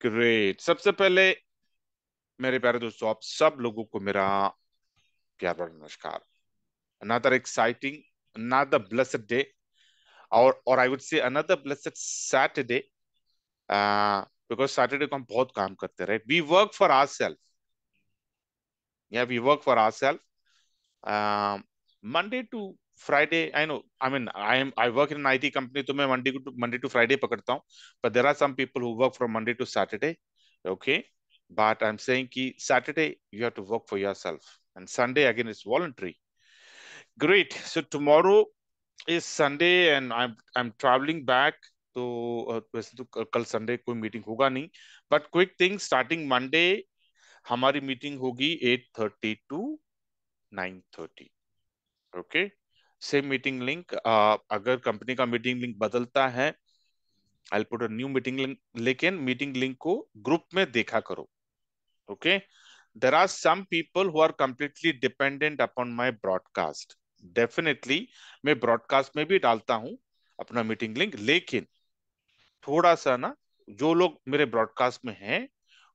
Great. सबसे पहले मेरे प्यारे दोस्तों, आप सब लोगों को मेरा प्यार भरा नमस्कार। Another exciting, another blessed day, और I would say another blessed Saturday, because Saturday को हम बहुत काम करते हैं, right? We work for our self, या we work for our self, Monday to Friday. I know, I work in IT company, तो मैं मंडे टू फ्राइडे पकड़ता हूँ। But there are some people who work from Monday to Saturday, okay? But I am saying कि Saturday you have to work for yourself, and Sunday again is voluntary. Great. So tomorrow is Sunday and I am travelling back. तो वैसे तो कल Sunday कोई meeting होगा नहीं, but quick thing, starting Monday हमारी meeting होगी 8:30 to 9:30, okay? Same meeting link. अगर कंपनी का मीटिंग लिंक बदलता है, I put a new meeting link, लेकिन मीटिंग लिंक को ग्रुप में देखा करो, okay? There are some people who are completely dependent upon my broadcast. Definitely मैं ब्रॉडकास्ट में भी डालता हूं अपना मीटिंग लिंक, लेकिन थोड़ा सा ना, जो लोग मेरे ब्रॉडकास्ट में हैं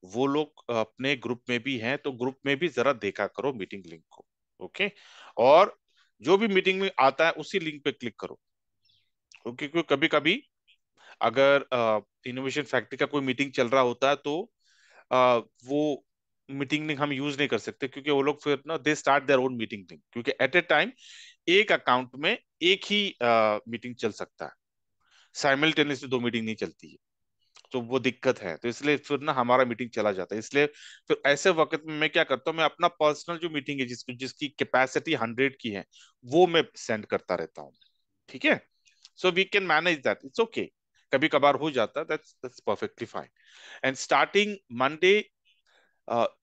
वो लोग अपने ग्रुप में भी हैं, तो ग्रुप में भी जरा देखा करो मीटिंग लिंक को, ओके? और जो भी मीटिंग में आता है उसी लिंक पे क्लिक करो, ओके? क्योंकि कभी कभी अगर इनोवेशन फैक्ट्री का कोई मीटिंग चल रहा होता है, तो वो मीटिंग लिंक हम यूज नहीं कर सकते, क्योंकि वो लोग फिर ना they start their own meeting link, क्योंकि एट ए टाइम एक अकाउंट में एक ही मीटिंग चल सकता है, साइमल्टेनियसली दो मीटिंग नहीं चलती है। तो वो दिक्कत है, तो इसलिए फिर ना हमारा मीटिंग चला जाता है। इसलिए फिर ऐसे वक्त में मैं क्या करता हूँ, मैं अपना पर्सनल जो मीटिंग है, जिसकी कैपेसिटी 100 की है, वो मैं सेंड करता रहता हूँ, ठीक है? So we can manage that, it's okay. कभी कभार हो जाता है, that's perfectly fine. And starting Monday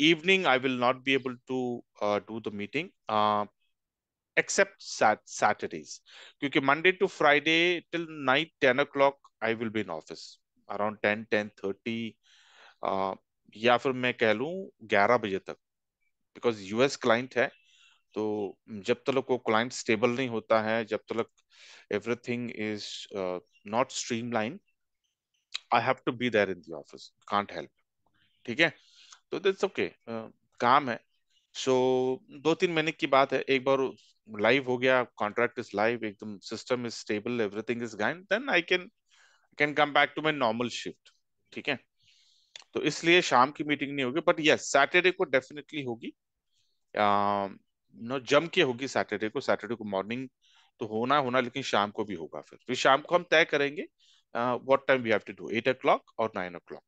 evening I will not be able to do the meeting, except Saturdays, क्योंकि Monday to Friday till night 10 o'clock I will be in office, around 10, 10:30, या फिर मैं कह लूँ 11 बजे तक, बिकॉज यूएस क्लाइंट है। तो जब तक वो क्लाइंट स्टेबल नहीं होता है, जब तक everything is not streamline, I have to be there in the office, can't help, ठीक है? तो दैट्स ओके, काम है। सो 2-3 महीने की बात है, एक बार लाइव हो गया, कॉन्ट्रैक्ट इज लाइव, एकदम system is stable, everything is going, then I can come back to my normal shift, ठीक है? तो इसलिए शाम की मीटिंग नहीं होगी, बट यस सैटरडे को डेफिनेटली होगी। नो, जम के होगी सैटरडे को। सैटरडे को मॉर्निंग तो होना होना, लेकिन शाम को भी होगा। फिर शाम को हम तय करेंगे what time we have to do, 8 o'clock और 9 o'clock,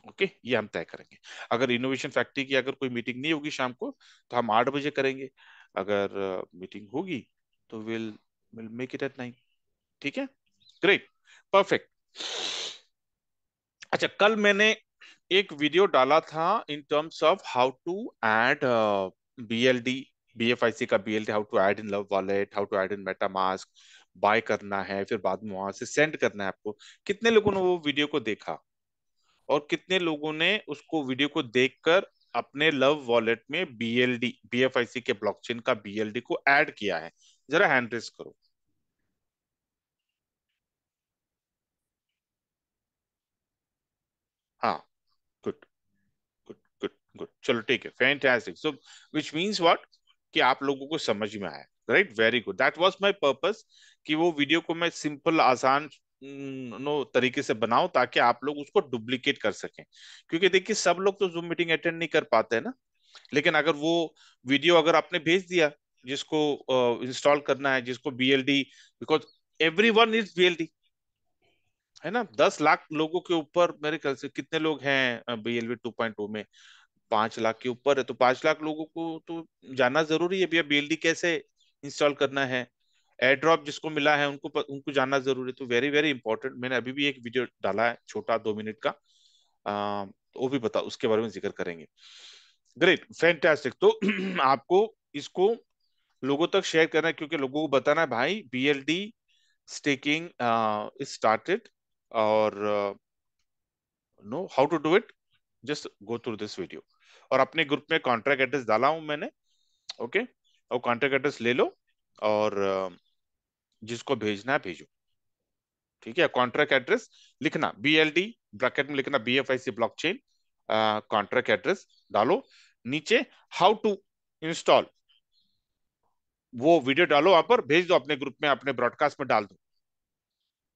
ओके? ये हम तय करेंगे। अगर इनोवेशन फैक्ट्री की अगर कोई मीटिंग नहीं होगी शाम को, तो हम 8 बजे करेंगे। अगर मीटिंग होगी तो will will make it at 9, ठीक है? Great, perfect. अच्छा, कल मैंने एक वीडियो डाला था in terms of how to add BLD, BFIC का BLD, how to add in Love Wallet, how to add in MetaMask, buy करना है, फिर बाद में वहां से सेंड करना है आपको। कितने लोगों ने वो वीडियो को देखा, और कितने लोगों ने उसको वीडियो को देखकर अपने लव वॉलेट में बीएलडी, बीएफआईसी के ब्लॉकचेन का बीएलडी को ऐड किया है? जरा हैंड रेस करो। हाँ, गुड, गुड, गुड, गुड, चलो ठीक है, fantastic. So which means what, कि आप लोगों को समझ में आया, right? Very good, that was my purpose, कि वो वीडियो को मैं सिंपल आसान नो तरीके से बनाऊं, ताकि आप लोग उसको डुप्लीकेट कर सकें। क्योंकि देखिए, सब लोग तो जूम मीटिंग अटेंड नहीं कर पाते हैं ना। लेकिन अगर वो वीडियो अगर आपने भेज दिया, जिसको इंस्टॉल करना है, जिसको BLD, because every one is BLD, है ना? 10 लाख लोगों के ऊपर मेरे ख्याल से कितने लोग हैं बीएलडी 2.0 में? 5 लाख के ऊपर है, तो 5 लाख लोगों को तो जानना जरूरी है भैया बीएलडी कैसे इंस्टॉल करना है। एयर ड्रॉप जिसको मिला है उनको जानना जरूरी है। तो वेरी वेरी इंपॉर्टेंट। मैंने अभी भी एक वीडियो डाला है, छोटा 2 मिनट का, वो भी बता, उसके बारे में जिक्र करेंगे। Great, fantastic. तो आपको इसको लोगों तक शेयर करना है, क्योंकि लोगों को बताना है भाई बीएलडी स्टेकिंग इज स्टार्टेड, और know how to do it, just go through this video. और अपने ग्रुप में कॉन्ट्रैक्ट एड्रेस डाला हूं मैंने, ओके? और कॉन्ट्रैक्ट एड्रेस ले लो, और जिसको भेजना है भेजो। ठीक है, कॉन्ट्रैक्ट एड्रेस लिखना, BLD ब्रैकेट में लिखना, BFIC ब्लॉकचेन कॉन्ट्रैक्ट एड्रेस डालो। नीचे हाउ टू इंस्टॉल, वो वीडियो डालो, वहां पर भेज दो अपने ग्रुप में, अपने ब्रॉडकास्ट में डाल दो,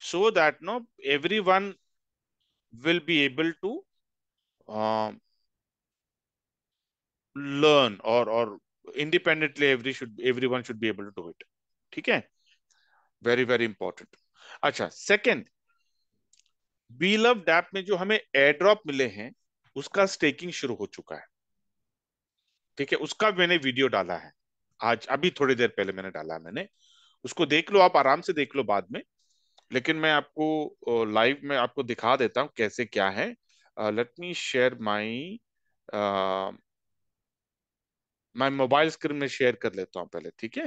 so that no everyone will be able to learn or independently everyone should be able to do it। ठीक है, वेरी वेरी इंपॉर्टेंट। अच्छा, सेकंड, बीलव ऐप में जो हमें एयर ड्रॉप मिले हैं उसका स्टेकिंग शुरू हो चुका है। ठीक है, उसका मैंने वीडियो डाला है आज, अभी थोड़ी देर पहले मैंने डाला है, मैंने उसको देख लो, आप आराम से देख लो बाद में, लेकिन मैं आपको लाइव में आपको दिखा देता हूँ कैसे क्या है। लेट मी शेयर माई मैं मोबाइल स्क्रीन में शेयर कर लेता हूँ पहले, ठीक है।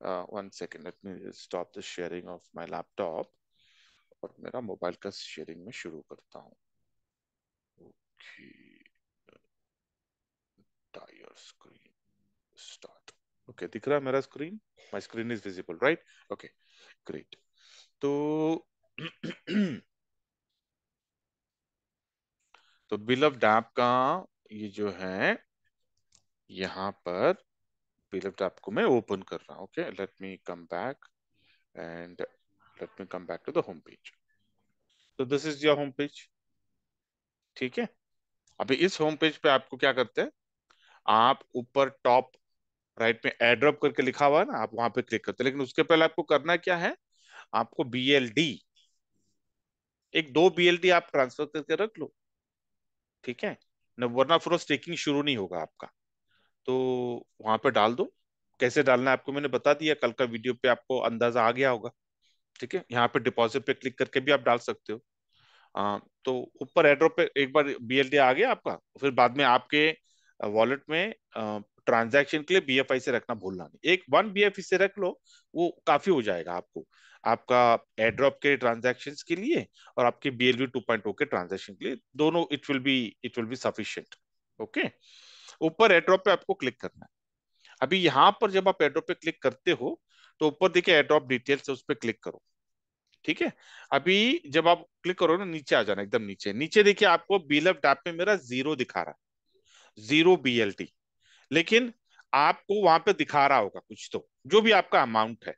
One second, let me stop the sharing of my laptop और मेरा मोबाइल का शेयरिंग में शुरू करता हूँ। Okay, tyre screen start. Okay, दिख रहा है मेरा screen, my screen is visible right. Okay, great. तो तो बिलव्ड ऐप का ये जो है, यहाँ पर बिलव्ड ऐप को मैं ओपन कर रहा हूँ। Okay, let me come back and let me come back to the home page. तो this is your home page, ठीक है। अभी इस होम पेज पे आपको क्या करते हैं, आप ऊपर टॉप राइट में एड्रॉप करके लिखा हुआ है ना, आप वहां पे क्लिक करते हैं, लेकिन उसके पहले आपको करना क्या है, आपको BLD, एक दो BLD आप ट्रांसफर करके रख लो, ठीक है न, वरना फिर स्टेकिंग शुरू नहीं होगा आपका। तो वहां पे डाल दो, कैसे डालना है आपको मैंने बता दिया, कल का वीडियो पे आपको अंदाजा आ गया होगा। ठीक है, यहाँ पे डिपॉजिट पे क्लिक करके भी आप डाल सकते हो। तो ऊपर एड्रॉप पे एक बार BLD आ गया आपका, फिर बाद में आपके वॉलेट में ट्रांजैक्शन के लिए BFI से रखना भूलना नहीं, एक वन BFI से रख लो, वो काफी हो जाएगा आपको, आपका एड्रॉप के ट्रांजैक्शंस के लिए और आपके BLV 2.0 के ट्रांजैक्शन के लिए, दोनों it will be sufficient. Okay, ऊपर एड्रॉप पे आपको क्लिक करना है। अभी यहाँ पर जब आप एड्रॉप पे क्लिक करते हो तो ऊपर देखिए एड्रॉप डिटेल्स है, उस पर क्लिक करो, ठीक है। अभी जब आप क्लिक करो ना, नीचे आ जाना, एकदम नीचे नीचे देखिए आपको बीलव टैप में मेरा जीरो दिखा रहा है, जीरो BLT, लेकिन आपको वहां पे दिखा रहा होगा कुछ तो, जो भी आपका अमाउंट है।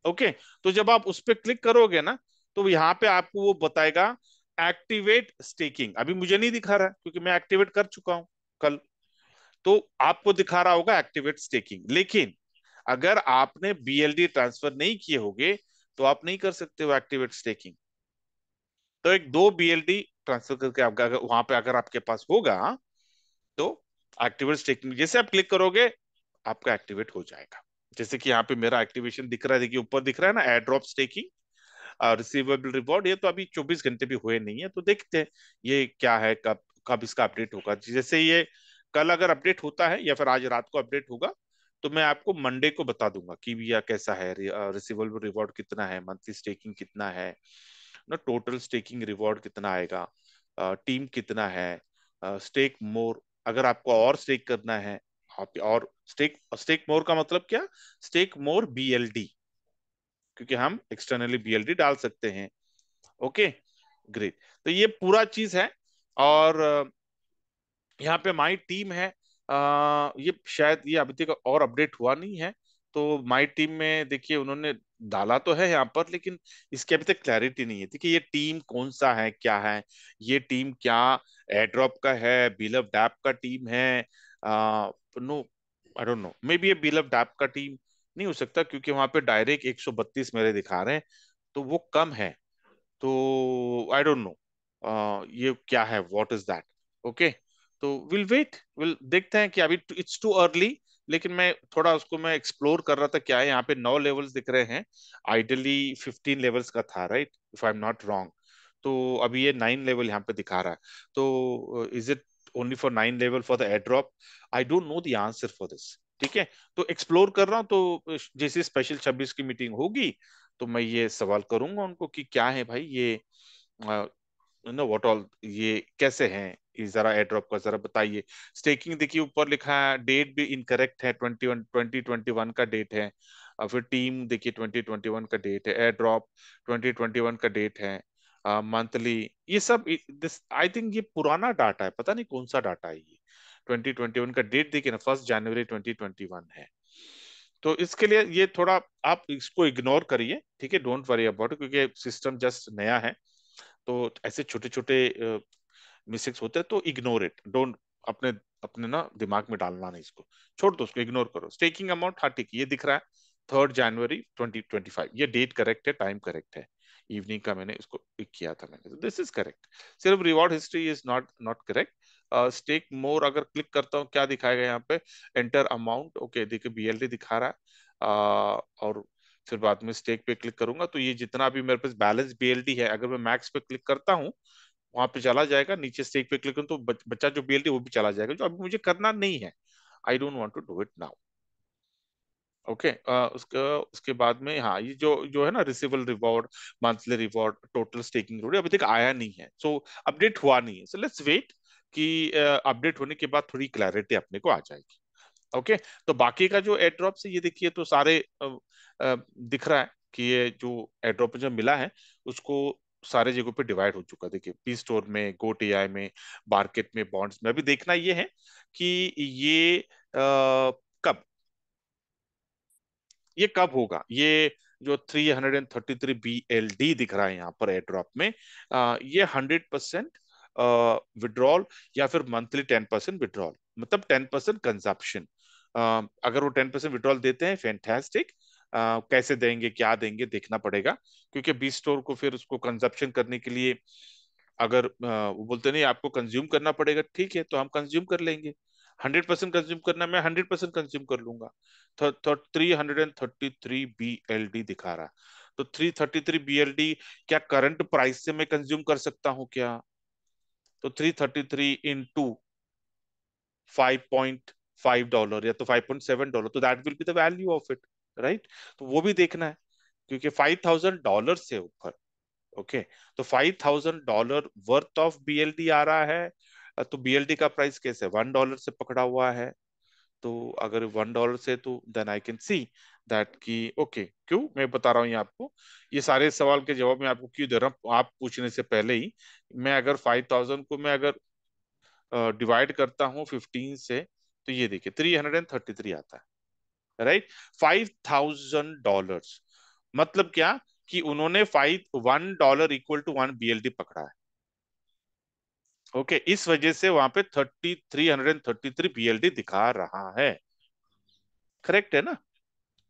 ओके, तो जब आप उस पर क्लिक करोगे ना, तो यहाँ पे आपको वो बताएगा एक्टिवेट स्टेकिंग, अभी मुझे नहीं दिखा रहा है क्योंकि मैं एक्टिवेट कर चुका हूं कल, तो आपको दिखा रहा होगा एक्टिवेट स्टेकिंग, लेकिन अगर आपने BLD ट्रांसफर नहीं किए होगे तो आप नहीं कर सकते हो एक्टिवेट स्टेकिंग। तो एक दो BLD ट्रांसफर करके आपका अगर वहां पे अगर आपके पास होगा तो एक्टिवेट स्टेकिंग जैसे आप क्लिक करोगे आपका एक्टिवेट हो जाएगा। जैसे कि यहाँ पे मेरा एक्टिवेशन दिख रहा है, देखिए ऊपर दिख रहा है ना, air drop staking receivable reward, ये तो अभी 24 घंटे भी हुए नहीं है, तो देखते हैं ये क्या है, कब कब इसका अपडेट होगा। जैसे ये कल अगर अपडेट होता है या फिर आज रात को अपडेट होगा तो मैं आपको मंडे को बता दूंगा कि भैया कैसा है, रिसीवेबल रिवॉर्ड कितना है, मंथली स्टेकिंग कितना है ना, टोटल स्टेकिंग रिवॉर्ड कितना आएगा, टीम कितना है, स्टेक मोर अगर आपको और स्टेक करना है आप, और स्टेक स्टेक मोर का मतलब क्या, स्टेक मोर BLD, क्योंकि हम एक्सटर्नली BLD डाल सकते हैं। Okay, great. तो ये पूरा चीज है, और यहाँ पे माई टीम है, ये शायद ये अभी तक और अपडेट हुआ नहीं है, तो माई टीम में देखिए उन्होंने डाला तो है यहाँ पर, लेकिन इसकी अभी तक क्लैरिटी नहीं है। देखिए ये टीम कौन सा है, क्या है ये टीम, क्या एड्रॉप का है, बिलव डैप का टीम है, no I don't know, maybe ये बिलव डैप का टीम नहीं हो सकता, क्योंकि वहां पे डायरेक्ट 132 मेरे दिखा रहे हैं, तो वो कम है, तो आई डोंट नो ये क्या है, व्हाट इज दैट। ओके, तो विल वेट, विल देखते हैं कि अभी इट्स टू अर्ली, लेकिन मैं थोड़ा उसको मैं एक्सप्लोर कर रहा था, क्या है यहाँ पे 9 लेवल्स दिख रहे हैं, आइडली 15 लेवल्स का था right, if I am not wrong, तो अभी ये 9 लेवल यहाँ पे दिखा रहा है, तो is it only for 9 level for the air drop, I don't know the answer for this. ठीक है, तो एक्सप्लोर कर रहा हूँ, तो जैसे स्पेशल 26 की मीटिंग होगी तो मैं ये सवाल करूंगा उनको कि क्या है भाई ये, नो व्हाट ऑल, ये कैसे हैं, ये जरा एड्रॉप का जरा बताइए। स्टेकिंग देखिए ऊपर लिखा है, डेट भी इनकरेक्ट है, 21 2021 का डेट है, और फिर टीम देखिए 2021 का डेट है, एयर ड्रॉप 2021 का डेट है, मंथली, ये सब दिस आई थिंक ये पुराना डाटा है, पता नहीं कौन सा डाटा है ये। 2021 का डेट देखिए ना, 1 जनवरी 2021 है। तो इसके लिए ये थोड़ा आप इसको इग्नोर करिए, ठीक है, डोंट वरी अबाउट इट, क्योंकि सिस्टम जस्ट नया है। तो ऐसे छोटे छोटे मिस्टेक्स होते हैं, तो इग्नोर इट, डोंट अपने अपने ना दिमाग में डालना नहीं इसको, छोड़ दो उसको, इग्नोर करो। स्टेकिंग अमाउंट, हाँ ठीक है, ये दिख रहा है 3 जनवरी 2025, ये डेट करेक्ट है, टाइम करेक्ट है, इवनिंग का मैंने इसको पिक किया था मैंने, दिस इज करेक्ट। सिर्फ reward history is not not correct. Stake more अगर क्लिक करता हूँ, क्या दिखाएगा यहाँ पे, एंटर अमाउंट, ओके देखिए बीएलडी दिखा रहा है। और फिर बाद में स्टेक पे क्लिक करूंगा तो ये जितना भी मेरे पास बैलेंस बीएलडी है, अगर मैं मैक्स पे क्लिक करता हूँ वहां पे चला जाएगा, नीचे स्टेक पे क्लिक करूँ तो बच्चा जो बीएलडी वो भी चला जाएगा, जो अभी मुझे करना नहीं है। I don't want to do it now. Okay, उसका उसके बाद में हाँ, ये जो जो है ना, receivable reward, monthly reward, total staking reward अभी तक आया नहीं है, सो अपडेट हुआ नहीं है, सो लेट्स वेट कि अपडेट होने के बाद थोड़ी क्लैरिटी अपने को आ जाएगी। ओके, तो बाकी का जो एयर ड्रॉप से ये देखिए तो सारे दिख रहा है कि ये जो एयर ड्रॉप जो मिला है उसको सारे जगहों पे डिवाइड हो चुका है, देखिए पी स्टोर में, गोट एआई में, मार्केट में, बॉन्ड्स में। अभी देखना ये है कि ये कब, ये कब होगा, ये जो 333 BLD दिख रहा है यहाँ पर एयर ड्रॉप में, ये 100% विड्रॉल या फिर मंथली 10% विड्रॉल, मतलब 10% कंजप्शन। अगर वो 10% विड्रॉल देते हैं, फैंटास्टिक। कैसे देंगे, क्या देंगे, देखना पड़ेगा, क्योंकि बी स्टोर को फिर उसको कंजप्शन करने के लिए, अगर वो बोलते नहीं आपको कंज्यूम करना पड़ेगा, ठीक है, तो हम कंज्यूम कर लेंगे। 100% कंज्यूम करना, मैं 100% कंज्यूम कर लूंगा। तो 333 BLD दिखा रहा है, तो 333 BLD क्या करंट प्राइस से मैं कंज्यूम कर सकता हूँ क्या? तो 333 इंटू $5.5 या तो $5.7, तो that will be the value of it, right? तो वो भी देखना है, क्योंकि $5,000 से ऊपर, ओके, तो $5,000 वर्थ ऑफ बीएलडी आ रहा है। तो बीएलडी का प्राइस कैसे, $1 से पकड़ा हुआ है। तो अगर $1 से, तो then I can see that कि ओके, क्यों मैं बता रहा हूँ ये आपको, ये सारे सवाल के जवाब मैं आपको क्यों दे रहा हूँ, आप पूछने से पहले ही। मैं अगर 5,000 को मैं अगर डिवाइड करता हूँ 15 से, तो ये देखिए 333 आता है, राइट? $5,000 मतलब क्या, कि उन्होंने $1 इक्वल टू 1 BLD पकड़ा है। ओके, इस वजह से वहां पे 333 BLD दिखा रहा है। करेक्ट है ना?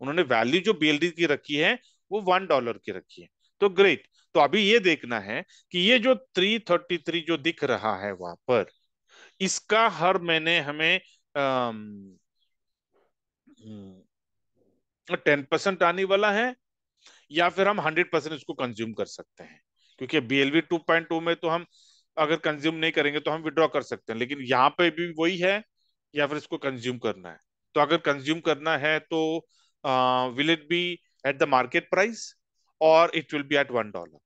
उन्होंने वैल्यू जो बीएलडी की रखी है वो $1 की रखी है। तो ग्रेट, तो अभी ये देखना है कि ये जो 333 जो दिख रहा है वहां पर, इसका हर महीने हमें 10% आने वाला है, या फिर हम 100% इसको कंज्यूम कर सकते हैं। क्योंकि बीएलवी 2.2 में तो हम अगर कंज्यूम नहीं करेंगे तो हम विड्रॉ कर सकते हैं, लेकिन यहाँ पे भी वही है, या फिर इसको कंज्यूम करना है। तो अगर कंज्यूम करना है तो will it be at the market price, और इट विल बी एट $1,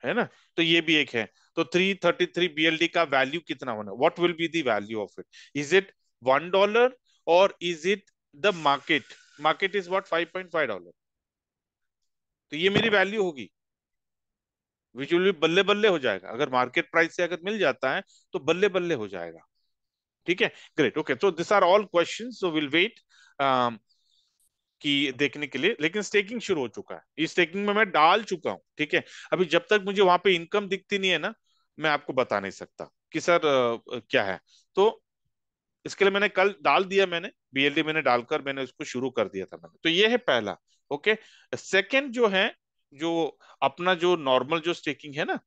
है ना? तो ये भी एक है। तो 333 BLD का वैल्यू कितना होना, what will be the value of it? Is it $1 और is it the market? Market is what, $5.5। तो ये मेरी वैल्यू होगी, विच विल बी बल्ले बल्ले हो जाएगा, अगर मार्केट प्राइस से अगर मिल जाता है तो बल्ले बल्ले हो जाएगा। ठीक है, great, okay, so this are all questions, so will wait कि देखने के लिए। लेकिन स्टेकिंग शुरू हो चुका है, इस स्टेकिंग में मैं डाल चुका हूं, ठीक है। अभी जब तक मुझे वहां पे इनकम दिखती नहीं है ना, मैं आपको बता नहीं सकता कि सर क्या है। तो इसके लिए मैंने कल डाल दिया, मैंने बीएलडी मैंने डालकर मैंने उसको शुरू कर दिया था मैंने, तो ये है पहला। ओके, सेकंड जो है, जो अपना जो नॉर्मल जो स्टेकिंग है ना,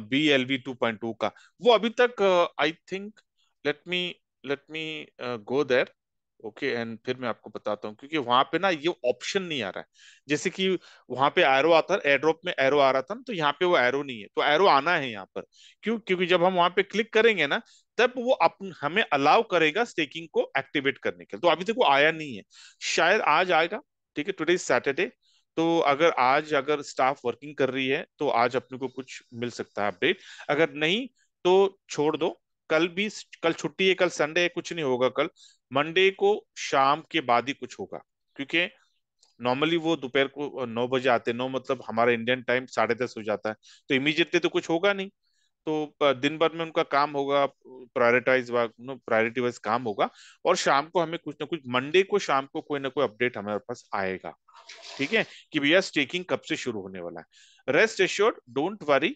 BLV 2.2 का, वो अभी तक I think, let me let me go there, okay, and फिर मैं आपको बताता हूँ, क्योंकि वहां पे ना ये ऑप्शन नहीं आ रहा है। जैसे कि वहां पे एरो आता है, एयर ड्रॉप में एरो आ रहा था ना, तो यहाँ पे वो एरो नहीं है, तो एरो आना है यहाँ पर। क्यों? क्योंकि जब हम वहां पे क्लिक करेंगे ना, तब वो हमें अलाउ करेगा स्टेकिंग को एक्टिवेट करने के लिए। तो अभी तक वो आया नहीं है, शायद आज आएगा। ठीक है, टुडे इज सैटरडे, तो अगर आज अगर स्टाफ वर्किंग कर रही है तो आज अपने को कुछ मिल सकता है अपडेट, अगर नहीं तो छोड़ दो। कल भी, कल छुट्टी है, कल संडे है, कुछ नहीं होगा कल। मंडे को शाम के बाद ही कुछ होगा, क्योंकि नॉर्मली वो दोपहर को 9 बजे आते हैं। 9 मतलब हमारा इंडियन टाइम 10:30 हो जाता है। तो इमीडिएटली तो कुछ होगा नहीं। तो दिन भर में उनका काम होगा, प्रायोरिटी वाइज काम होगा। और शाम को हमें कुछ ना कुछ, मंडे को शाम को कोई ना कोई अपडेट हमारे पास आएगा, ठीक है, कि भैया स्टेकिंग कब से शुरू होने वाला है। रेस्ट एश्योर्ड, डोंट वरी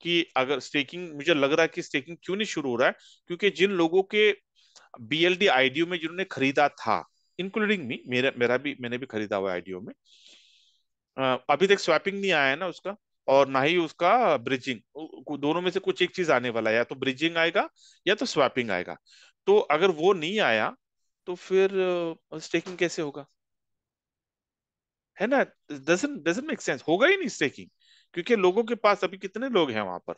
कि अगर स्टेकिंग, मुझे लग रहा है कि स्टेकिंग क्यों नहीं शुरू हो रहा है, क्योंकि जिन लोगों के बीएलडी आईडीओ में जिन्होंने खरीदा था, इंक्लूडिंग मी, मेरा भी, मैंने भी खरीदा हुआ आईडीओ में, अभी तक स्वैपिंग नहीं आया है ना उसका, और ना ही उसका ब्रिजिंग। दोनों में से कुछ एक चीज आने वाला है, या तो ब्रिजिंग आएगा या तो स्वैपिंग आएगा। तो अगर वो नहीं आया तो फिर स्टेकिंग कैसे होगा, है ना? डजंट डजंट मेक सेंस, होगा ही नहीं स्टेकिंग। क्योंकि लोगों के पास अभी कितने लोग हैं वहां पर,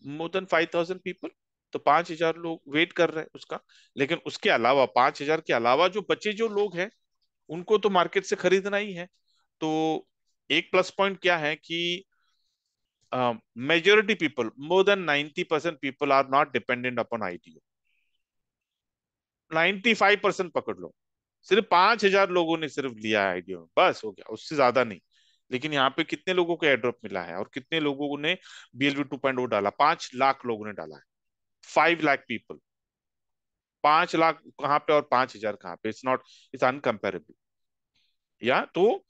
मोर देन 5,000 पीपल। तो 5,000 लोग वेट कर रहे हैं उसका। लेकिन उसके अलावा, 5,000 के अलावा जो बचे जो लोग हैं, उनको तो मार्केट से खरीदना ही है। तो एक प्लस पॉइंट क्या है कि majority people, more than 90% people are not dependent upon ITO. 95% पकड़ लो। सिर्फ 5,000 लोगों ने सिर्फ लिया है आईटीओ में, बस हो गया, उससे ज्यादा नहीं। लेकिन यहाँ पे कितने लोगों को एयरड्रॉप मिला है, और कितने लोगों ने बीएलवी 2.0 डाला? 5 लाख लोगों ने डाला है। 5 लाख पीपल। 5 लाख कहाँ पे और 5,000 कहाँ पे? It's not, it's uncomparable. या तो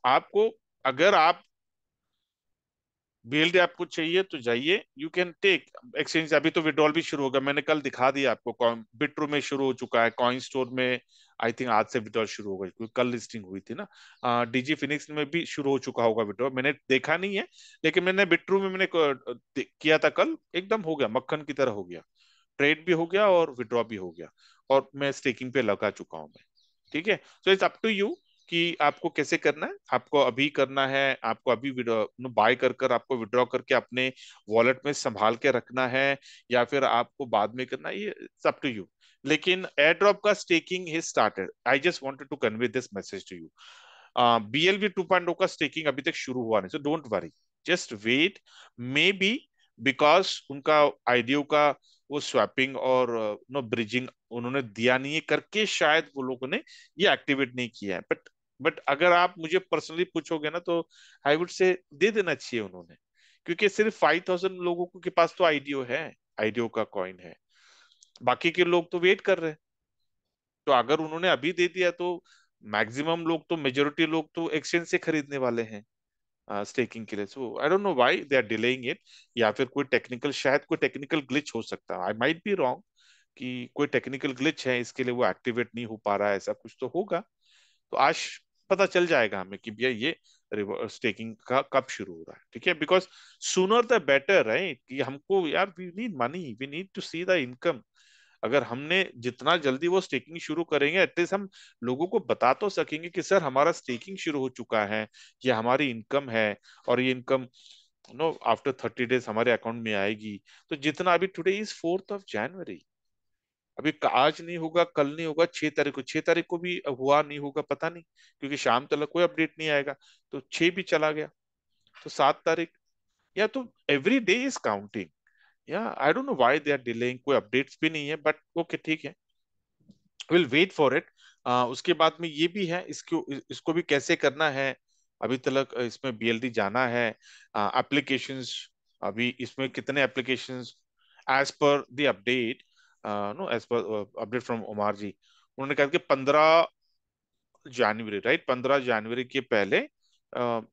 आपको, अगर आप बीएलडी आपको चाहिए तो जाइए, यू कैन टेक एक्सचेंज। अभी तो विड्रॉल भी शुरू होगा, मैंने कल दिखा दिया आपको, बिट्रो में शुरू हो चुका है, कॉइन स्टोर में आई थिंक आज से विड्रॉल शुरू होगा, क्योंकि कल लिस्टिंग हुई थी ना। डीजी फिनिक्स में भी शुरू हो चुका होगा विड्रॉल, मैंने देखा नहीं है। लेकिन मैंने बिट्रो में मैंने किया था कल, एकदम हो गया, मक्खन की तरह हो गया। ट्रेड भी हो गया और विड्रॉ भी हो गया। और मैं स्टेकिंग पे लगा चुका हूँ मैं। ठीक है, so it's up to you कि आपको कैसे करना है। आपको अभी करना है, आपको अभी बाय कर कर आपको विड्रॉ करके अपने वॉलेट में संभाल के रखना है, या फिर आपको बाद में करना है, ये इट्स अप टू यू। लेकिन एयर ड्रॉप का स्टेकिंग ही started, I just wanted to convey this message to you. BLV 2.0 का स्टेकिंग अभी तक शुरू हुआ नहीं, so don't worry, just wait. Maybe because उनका आईडीओ का वो स्वैपिंग और नो ब्रिजिंग उन्होंने दिया नहीं है करके, शायद वो लोगों ने ये एक्टिवेट नहीं किया है। बट अगर आप मुझे पर्सनली पूछोगे ना, तो आई वुड से दे देना चाहिए उन्होंने। क्योंकि सिर्फ 5,000 लोगों के पास तो आईडीओ है, आईडीओ का कॉइन है। बाकी के लोग तो वेट कर रहे हैं। तो अगर उन्होंने अभी दे दिया तो मैक्सिमम लोग तो, मेजोरिटी लोग तो एक्सचेंज से खरीदने वाले हैं स्टेकिंग के लिए। So I don't know why they are delaying it. या फिर कोई टेक्निकल, शायद कोई टेक्निकल ग्लिच हो सकता है, आई माइट बी रॉन्ग, कि कोई टेक्निकल ग्लिच है इसके लिए वो एक्टिवेट नहीं हो पा रहा है, ऐसा कुछ तो होगा। तो आज पता चल जाएगा हमें कि भैया ये स्टेकिंग का कब शुरू हो रहा है, ठीक है? Because sooner the better, right? कि हमको यार, we need money, we need to see the income. अगर हमने जितना जल्दी वो स्टेकिंग शुरू करेंगे, एटलीस्ट हम लोगों को बता तो सकेंगे कि सर हमारा स्टेकिंग शुरू हो चुका है, ये हमारी इनकम है, और ये इनकम नो आफ्टर 30 डेज हमारे अकाउंट में आएगी। तो जितना अभी, today is 4th of January, अभी आज नहीं होगा, कल नहीं होगा, 6 तारीख को, 6 तारीख को भी हुआ नहीं होगा, पता नहीं, क्योंकि शाम तक कोई अपडेट नहीं आएगा। तो 6 भी चला गया, तो 7 तारीख, या तो एवरी डे इज काउंटिंग। या I don't know why they are delaying, कोई अपडेट्स भी नहीं है, बट ओके, ठीक है, विल वेट फॉर इट। उसके बाद में ये भी है, इसको इसको भी कैसे करना है। अभी तक इसमें बीएलडी जाना है, एप्लीकेशंस, अभी इसमें कितने applications, as per the update, no as per update from Umar ji, उन्होंने कहा कि 15 जनवरी, राइट, 15 जनवरी के पहले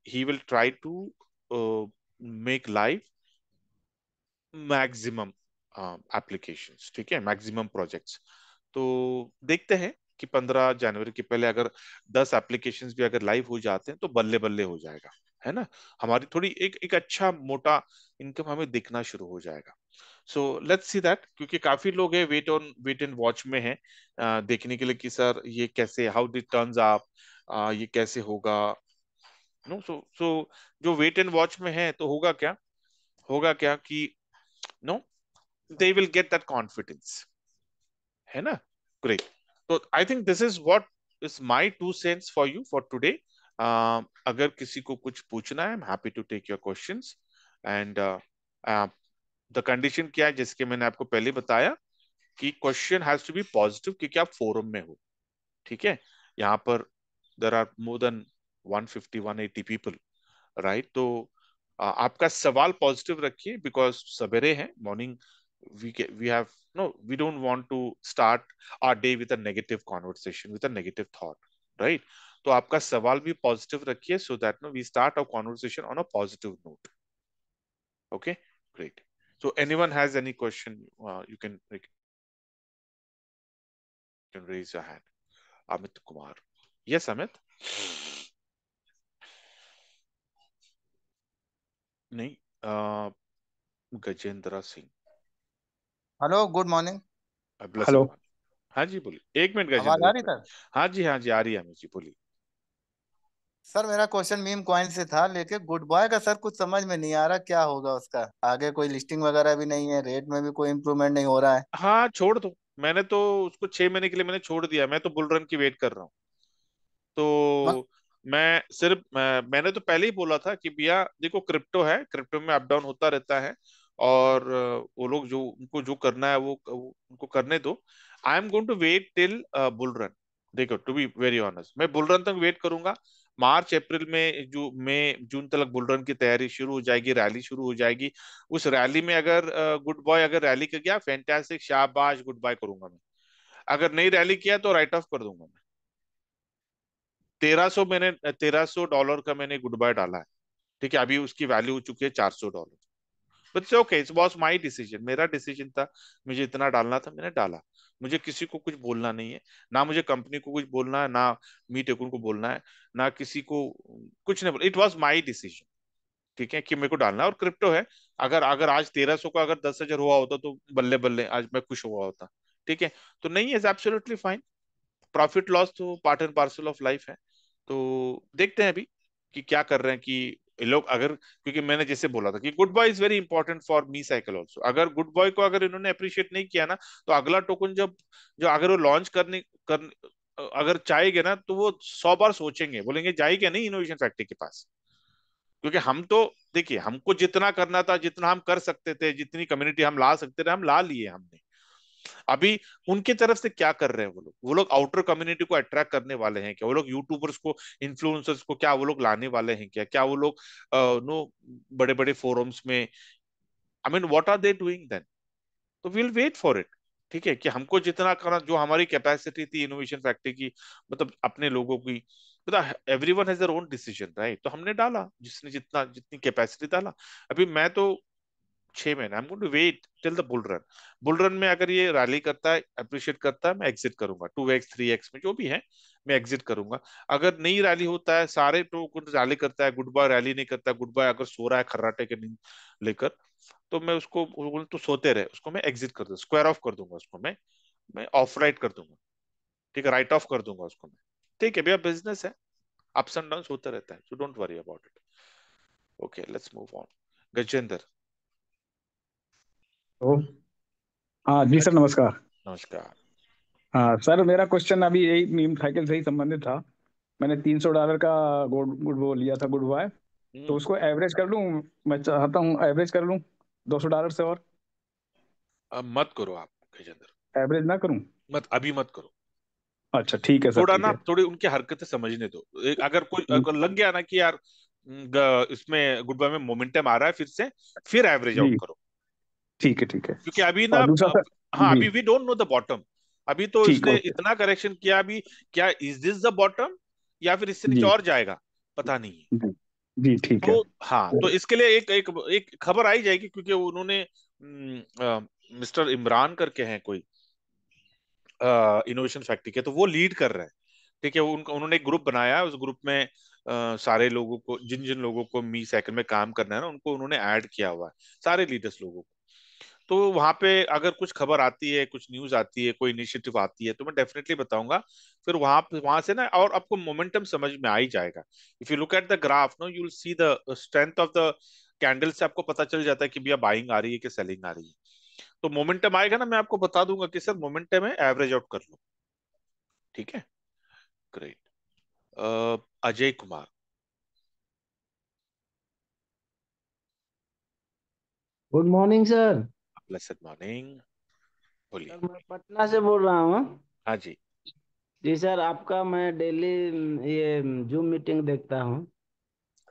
ही will try to make live maximum applications, ठीक है, मैक्सिमम प्रोजेक्ट्स। तो देखते हैं कि 15 जनवरी के पहले अगर 10 एप्लीकेशंस भी अगर लाइव हो जाते हैं तो बल्ले बल्ले हो जाएगा, है ना? हमारी थोड़ी एक एक अच्छा मोटा इनकम हमें दिखना शुरू हो जाएगा। सो लेट्स सी दैट, क्योंकि काफी लोग हैं वेट एंड वॉच में हैं, देखने के लिए कि सर ये कैसे, हाउ डिड टर्न्स आप, ये कैसे होगा। नो, सो जो वेट एंड वॉच में है, तो होगा क्या कि no, they will get that confidence, है ना? ग्रेट। तो I think this is what is my 2 cents for you for today. अगर किसी को कुछ पूछना है, I am happy to take your questions. And the condition क्या है, जिसके मैंने आपको पहले बताया कि question has to be positive, क्योंकि आप फोरम में हो। ठीक है, यहाँ पर there are more than 150 180 people, right? तो आपका सवाल पॉजिटिव रखिए, बिकॉज सवेरे है, morning, we have no, we don't want to start our day with a negative conversation, with a negative thought, right? तो आपका सवाल भी पॉजिटिव रखिए, so that no we start our conversation on a positive note. Okay, great. So anyone has any question, you can raise your hand. Amit Kumar. Yes, Amit. नहीं, Gajendra Singh. Hello, good morning. Blessing hello. मान। हाँ जी, बोलिए, एक minute आवाज गजेंद्र, आ एक रही minute. Sir? हाँ जी, हाँ जी, आ रही है अमित जी, बोलिए। सर मेरा क्वेश्चन मीम कॉइन से था, लेके गुड बॉय का सर कुछ समझ में नहीं आ रहा, क्या होगा उसका आगे? कोई लिस्टिंग वगैरह भी नहीं है, रेट में भी कोई इम्प्रूवमेंट नहीं हो रहा है। हाँ, छोड़ दो। मैंने तो उसको 6 महीने के लिए मैंने छोड़ दिया, मैं तो बुल रन की वेट कर रहा हूँ। मत, तो मैं सिर्फ मैंने तो पहले ही बोला था कि भैया देखो, क्रिप्टो है, क्रिप्टो में अप डाउन होता रहता है, और वो लोग जो उनको जो करना है वो उनको करने दो। I am going to wait till bull run. देखो, टू बी वेरी ऑनेस्ट, मैं बुल रन तक वेट करूंगा। मार्च अप्रैल में, जो मई जून तक बुल रन की तैयारी शुरू हो जाएगी, रैली शुरू हो जाएगी। उस रैली में अगर गुड बॉय अगर रैली कर गया, फैंटास्टिक, शाबाश, गुड बाय करूंगा मैं। अगर नहीं रैली किया तो राइट ऑफ कर दूंगा मैं। 1300 का मैंने गुड बाय डाला है। ठीक है, अभी उसकी वैल्यू हो चुकी है $400। But okay, it's was my decision, मेरा डिसीजन था। मुझे इतना डालना था, मैंने डाला। मुझे किसी को कुछ बोलना नहीं है, ना मुझे कंपनी को कुछ बोलना है, ना मी टेकुन को बोलना है, ना किसी को कुछ नहीं बोलना। इट वॉज माई डिसीजन, ठीक है, कि मेरे को डालना है। और क्रिप्टो है, अगर अगर आज 1300 का अगर 10,000 हुआ होता तो बल्ले बल्ले आज मैं खुश हुआ होता। ठीक है, तो नहीं, is absolutely fine. Profit loss तो part and parcel of life है। तो देखते हैं अभी कि क्या कर रहे हैं, कि ये लोग अगर, क्योंकि मैंने जैसे बोला था कि good boy is very important for me cycle also. अगर गुड बॉय को अगर इन्होंने अप्रिशिएट नहीं किया ना, तो अगला टोकन जब जो अगर वो लॉन्च कर अगर चाहेंगे ना, तो वो 100 बार सोचेंगे, बोलेंगे जाएगा नहीं इनोवेशन फैक्ट्री के पास। क्योंकि हम तो, देखिए, हमको जितना करना था, जितना हम कर सकते थे, जितनी कम्युनिटी हम ला सकते थे, हम ला लिए हमने। अभी उनके तरफ से क्या कर रहे हैं वो लोग आउटर कम्युनिटी को अट्रैक्ट करने वाले हैं क्या? वो लोग यूट्यूबर्स को, इन्फ्लुएंसर्स को क्या वो लोग लाने वाले हैं क्या? क्या वो लोग नो बड़े बड़े फोरम्स में, I mean what are they doing then? तो विल वेट फॉर इट। ठीक है, कि हमको जितना करना, जो हमारी कैपेसिटी थी इनोवेशन फैक्ट्री की, मतलब अपने लोगों की, मतलब everyone has their own decision, right? तो हमने डाला, जिसने जितना जितनी कैपेसिटी डाला। अभी मैं तो 6 महीने, I am going to wait till the bull run. Bull run में अगर ये रैली करता है, अप्रिशिएट करता है, मैं एग्जिट करूंगा 2x 3x में जो भी है, मैं एग्जिट करूंगा। अगर नहीं रैली होता है, सारे तो कुछ रैली करता है, गुड बाय रैली नहीं करता, गुड बाय अगर सो रहा है खर्राटे के नींद लेकर, तो मैं उसको तो सोते रहे, उसको मैं एग्जिट कर दूंगा, स्क्वायर ऑफ कर दूंगा उसको मैं ऑफ राइट कर दूंगा। ठीक है, राइट ऑफ कर दूंगा उसको मैं। ठीक है भैया, बिजनेस है, अप्स एंड डाउन होता रहता है, सो don't worry about it. Okay, let's move on. Gajendra. तो हाँ जी हाँ सर, जी, नमस्कार। नमस्कार। हाँ सर, मेरा क्वेश्चन अभी यही मीम साइकिल से ही संबंधित था। मैंने $300 का गुड गुड वो लिया था, गुड बाय। तो हम्म। उसको एवरेज कर लूँ? मैं चाहता हूँ एवरेज कर लूँ $200 से, और अब मत करो आप, गजेंद्र, एवरेज ना करूँ? मत, अभी मत करो। अच्छा ठीक है सर, थोड़ा ठीक ना, है। थोड़ी उनकी हरकतें समझने दो। अगर कोई हम्म, अगर लग गया ना कि यार इसमें गुड बाय में मोमेंटम आ रहा है फिर से, फिर एवरेज आउट जी करो। ठीक है, ठीक है। क्योंकि अभी ना और दूसरा सर। हाँ, जी अभी we don't know the bottom. अभी तो ठीक, इसने ओके। इतना करेक्शन किया अभी, क्या इज दिस द बॉटम, या फिर इससे नीचे जी और जाएगा, पता नहीं है। जी जी ठीक है। तो हाँ, तो इसके लिए एक एक एक खबर आई जाएगी, क्योंकि उन्होंने मिस्टर इमरान करके हैं कोई इनोवेशन फैक्ट्री के, तो वो लीड कर रहे हैं। ठीक है, उन्होंने एक ग्रुप बनाया है, उस ग्रुप में सारे लोगों को, जिन जिन लोगों को मी साइकिल में काम करना है ना, उनको उन्होंने ऐड किया हुआ है, सारे लीडर्स लोगों को। तो वहां पे अगर कुछ खबर आती है, कुछ न्यूज आती है, कोई इनिशिएटिव आती है, तो मैं डेफिनेटली बताऊंगा। फिर वहां से ना, और आपको मोमेंटम समझ में आ ही जाएगा। If you look at the graph, no, you will see the strength of the candle से आपको पता चल जाता है कि भैया बाइंग आ रही है कि सेलिंग आ रही है। तो मोमेंटम आएगा ना, मैं आपको बता दूंगा कि सर मोमेंटम है, एवरेज आउट कर लो। ठीक है, great. Ajay Kumar. Good morning sir. Blessed morning. Sir बोलिए। मैं पटना से बोल रहा हूँ। हाँ जी। जी सर, आपका मैं डेली ये जूम मीटिंग देखता हूँ।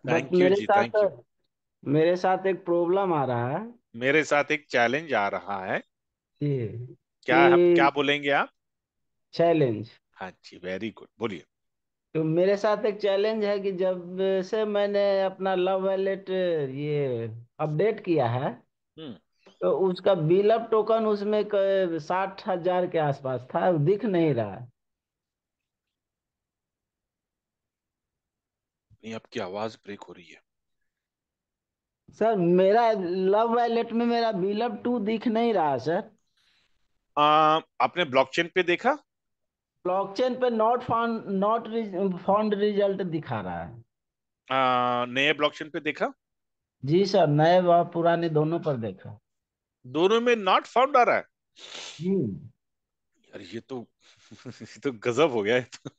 बट थैंक यू मेरे जी, साथ थैंक यू। मेरे साथ एक प्रॉब्लम आ रहा है। मेरे साथ एक चैलेंज आ रहा है। जी। क्या कि बोलेंगे आप? चैलेंज। हाँ जी, वेरी गुड, बोलिए। तो मेरे साथ एक चैलेंज है कि जब से मैंने अपना लव वैलेट ये अपडेट किया है, हम्म। तो उसका बिल अप टोकन उसमें 60,000 के आसपास था, वो दिख नहीं रहा है। नहीं, आपकी आवाज ब्रेक हो रही है। सर मेरा लव वैलेट में मेरा बिल अप टू दिख नहीं रहा सर। आपने ब्लॉकचेन पे देखा? ब्लॉकचेन पे नॉट फाउंड रिजल्ट दिखा रहा है। नए ब्लॉकचेन पे देखा? जी सर, नए व पुराने दोनों पर देखा। दोनों में नॉट फाउंड आ रहा है। जी। यार ये तो ये तो गजब हो गया है तो।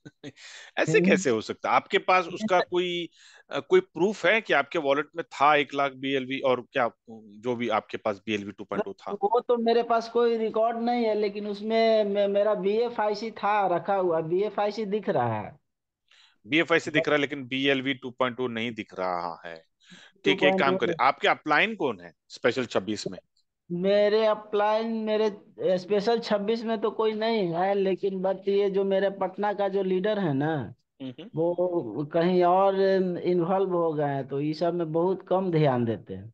ऐसे फिर कैसे हो सकता है? आपके पास उसका कोई प्रूफ है कि आपके वॉलेट में था 1 लाख BLV, और क्या जो भी आपके पास BLV 2.0 था? वो तो मेरे पास कोई रिकॉर्ड नहीं है, लेकिन उसमें मेरा BFIC था रखा हुआ, BFIC दिख रहा है। BFI से दिख रहा है, लेकिन BLV 2.0 नहीं दिख रहा है। टू ठीक है, एक पॉइंट काम करिए, आपके अपलाइन कौन है स्पेशल 26 में? मेरे अपलाइन मेरे स्पेशल 26 में तो कोई नहीं है, लेकिन बट ये जो मेरे पटना का जो लीडर है ना, हम्म। वो कहीं और इन्वॉल्व हो गए हैं, तो ये सब में बहुत कम ध्यान देते हैं।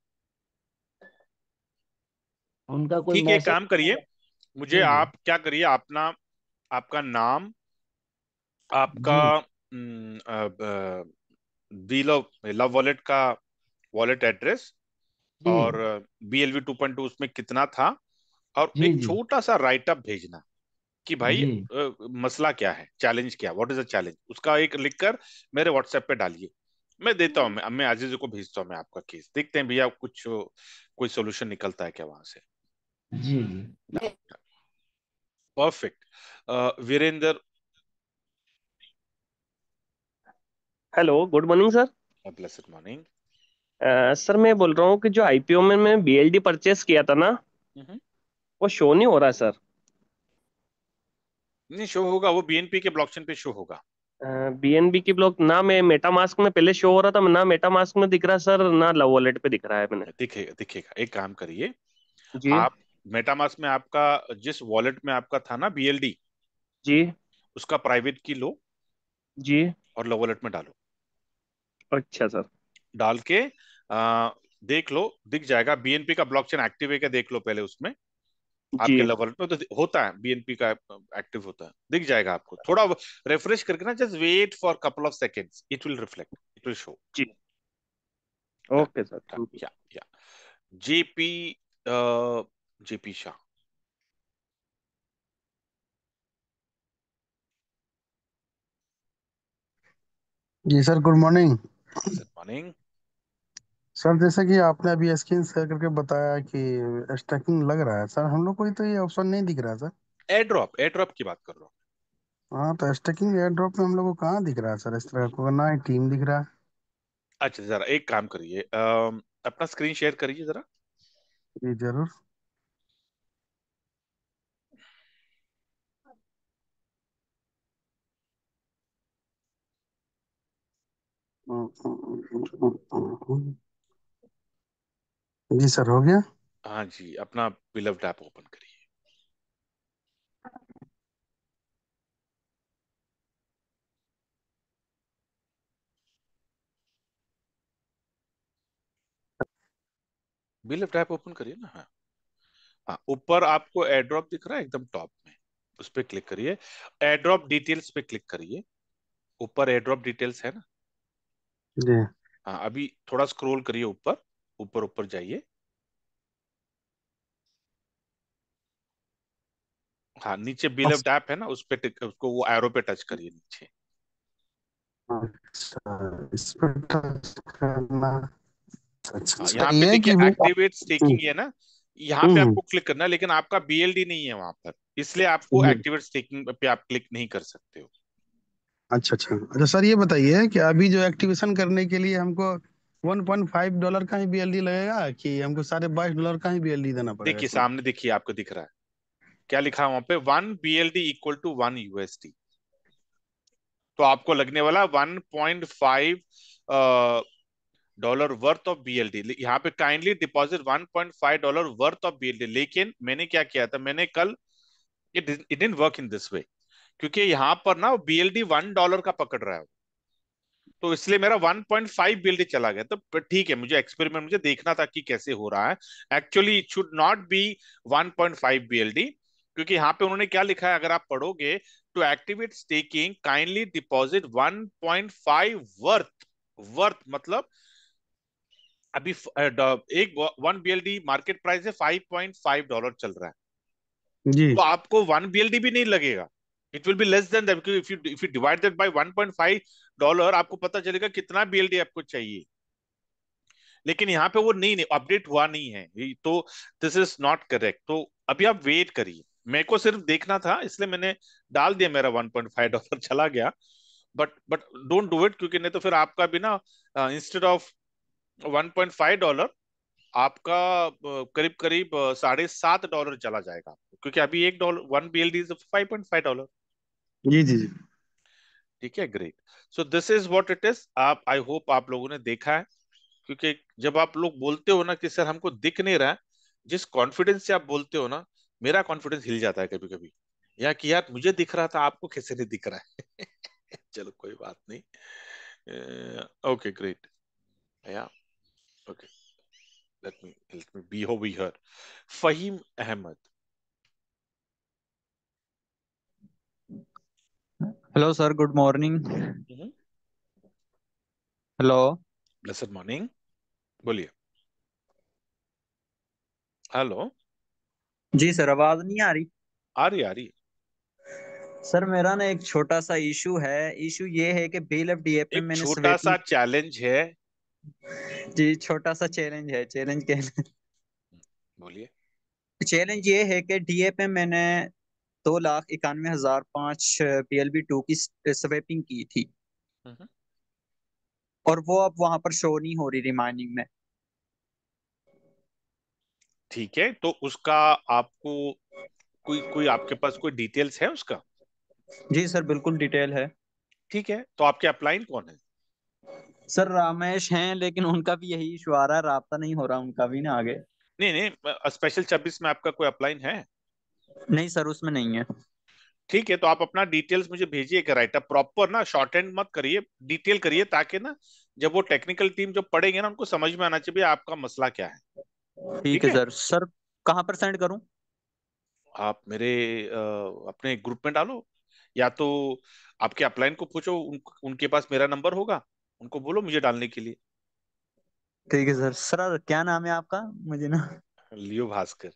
उनका कोई ठीक है, एक मैसेज। काम करिए, मुझे जी जी। आप क्या करिए, अपना आपका नाम, आपका जी बिल ऑफ लव वॉलेट का वॉलेट एड्रेस, जी। और BLV 2.2 उसमें कितना था, और जी एक जी। छोटा सा राइटअप भेजना कि भाई जी मसला क्या है, चैलेंज क्या, व्हाट इज द चैलेंज, उसका एक लिखकर मेरे व्हाट्सएप पे डालिए। मैं देता हूँ, मैं आजीज को भेजता हूँ, मैं आपका केस देखते हैं भैया, कुछ कोई सोल्यूशन निकलता है क्या वहां से। जी। जी perfect. Virendra. Hello, good morning sir. Blessed morning. Sir मैं बोल रहा हूँ कि जो आईपीओ में मैं बीएलडी परचेस किया था ना, वो शो नहीं हो रहा है सर। नहीं शो होगा, वो BNP के ब्लॉकचेन पे शो होगा। बीएनबी की ब्लॉक ना, मैं मेटामास्क में पहले शो हो रहा था ना, मेटामास्क में दिख रहा है सर, ना लव वॉलेट पे दिख रहा है मैंने। दिखेगा दिखेगा, एक काम करिए, जी आप मेटामास्क में आपका जिस वॉलेट में आपका था ना BLD, जी उसका प्राइवेट की लो जी। और लो वॉलेट में डालो। अच्छा सर। डाल के देख लो, दिख जाएगा BNP का ब्लॉकचेन एक्टिव है क्या, देख लो पहले उसमें। आपके जी लो वॉलेट में तो होता है, BNP का एक्टिव होता है, दिख जाएगा आपको। थोड़ा रिफ्रेश करके ना, just wait for couple of seconds, it will reflect, it will show. जी। Done. Okay sir, done. Thank you. या JP, JP शाह। जी sir, good morning. Good morning. Sir जैसा कि आपने अभी स्क्रीन शेयर करके बताया कि स्टैकिंग लग रहा है, सर हम लोग को तो ये ऑप्शन नहीं दिख रहा है सर। एयर ड्रॉप की बात कर रहा हूँ। हाँ, तो स्टैकिंग एयर ड्रॉप में हम लोग को कहाँ दिख रहा है सर, इस तरह को ना ही टीम दिख रहा है। अच्छा, जरा एक काम करिए, अपना स्क्रीन शेयर करिए जरा। जी जरूर। जी सर, हो गया। हाँ जी, अपना बिलव्ड ऐप ओपन करिए। बिलव्ड ऐप ओपन करिए ना। हाँ हाँ, ऊपर आपको एयर ड्रॉप दिख रहा है एकदम टॉप में, उस पर क्लिक करिए। एयर ड्रॉप डिटेल्स पे क्लिक करिए, ऊपर एयर ड्रॉप डिटेल्स है ना। जी। हाँ, अभी थोड़ा स्क्रॉल करिए ऊपर, ऊपर ऊपर जाइए। हाँ, नीचे बिलव्ड ऐप है ना, उस पे उसको वो एरो पे टच करिए नीचे। अच्छा, इस पर टच करना। अच्छा हाँ, सर, यहाँ पे ये है देखिए कि एक्टिवेट स्टेकिंग है ना, यहाँ पे हम्म आपको क्लिक करना है, लेकिन आपका BLD नहीं है वहां पर, इसलिए आपको हम्म। एक्टिवेट स्टेकिंग पे आप क्लिक नहीं कर सकते हो। अच्छा अच्छा अच्छा सर, ये बताइए कि अभी जो एक्टिवेशन करने के लिए हमको $1.5 का ही BLD लगेगा कि हमको $22.5 का ही BLD देना पड़ेगा देखिए इसमें? सामने, देखिए आपको दिख रहा है क्या लिखा है वहां पे, 1 BLD = 1 USD। तो आपको लगने वाला $1.5 वर्थ ऑफ BLD। यहाँ पे kindly deposit $1.5 worth of BLD। लेकिन मैंने क्या किया था, मैंने कल, it didn't work in this way, क्योंकि यहाँ पर ना BLD $1 का पकड़ रहा है, तो इसलिए मेरा 1.5 BLD चला गया। तो ठीक है, मुझे एक्सपेरिमेंट, मुझे देखना था कि कैसे हो रहा है। Actually it should not be 1.5 BLD, क्योंकि यहाँ पे उन्होंने क्या लिखा है, अगर आप पढ़ोगे, to activate staking kindly deposit 1.5 worth. Worth मतलब अभी एक 1 BLD मार्केट प्राइस है $5.5 चल रहा है, जी। तो आपको 1 BLD भी नहीं लगेगा। It will be less than that, if you divide that bye $1.5, आपको पता चलेगा कितना BLD आपको चाहिए। लेकिन यहाँ पे वो नहीं अपडेट हुआ नहीं है, तो दिस इज नॉट करेक्ट। तो अभी आप वेट करिए, मेरे को सिर्फ देखना था इसलिए मैंने डाल दिया, मेरा $1.5 चला गया। बट डोंट डू इट, क्योंकि नहीं तो फिर आपका भी ना, इंस्टेड ऑफ $1.5 आपका करीब करीब $7.5 चला जाएगा, क्योंकि अभी $1 BLD = $5.5। जी जी जी। ठीक है, great. So this is what it is. आप, आई होप आप लोगों ने देखा है, क्योंकि जब आप लोग बोलते हो ना कि सर हमको दिख नहीं रहा है, जिस कॉन्फिडेंस से आप बोलते हो ना, मेरा कॉन्फिडेंस हिल जाता है कभी कभी, या कि यार मुझे दिख रहा था, आपको कैसे नहीं दिख रहा है। चलो कोई बात नहीं। Okay great. या okay, let me be over here. Faheem Ahmed. Hello sir, good morning. Hello. Blessed morning, बोलिए। हेलो। जी सर, आवाज नहीं आ रही? आ रही, आ रही। सर मेरा ना एक छोटा सा इशू है। इशू ये है कि BLFDF में एक मैंने छोटा सा स्वेपिंग। चैलेंज है। जी, छोटा सा चैलेंज है, चैलेंज कह। बोलिए। चैलेंज ये है कि DF में मैंने 2,91,005 PLB2 की स्वेपिंग की थी, हम्म। और वो अब वहां पर शो नहीं हो रही रिमाइनिंग में। ठीक है, तो उसका आपको कोई कोई आपके पास कोई डिटेल्स है उसका? जी सर, बिल्कुल डिटेल है। ठीक है, तो आपके अपलाइन कौन है? सर रामेश हैं, लेकिन उनका भी यही इशू आ रहा है, राब्ता नहीं हो रहा उनका भी ना आगे। नहीं नहीं, स्पेशल 26 में आपका कोई अपलाइन है? नहीं सर, उसमें नहीं है। ठीक है, तो आप अपना डिटेल्स मुझे भेजिएगा, राइट? प्रॉपर ना, शॉर्ट एंड मत करिए, डिटेल करिए, ताकि ना जब वो टेक्निकल टीम जो पढ़ेंगे ना, उनको समझ में आना चाहिए आपका मसला क्या है। ठीक ठीक है है, सर। सर कहाँ पर सेंड करूं? आप मेरे अपने ग्रुप में डालो, या तो आपके अपलाइन को पूछो, उनके पास मेरा नंबर होगा, उनको बोलो मुझे डालने के लिए। ठीक है सर। सर क्या नाम है आपका? मुझे ना। लियो भास्कर।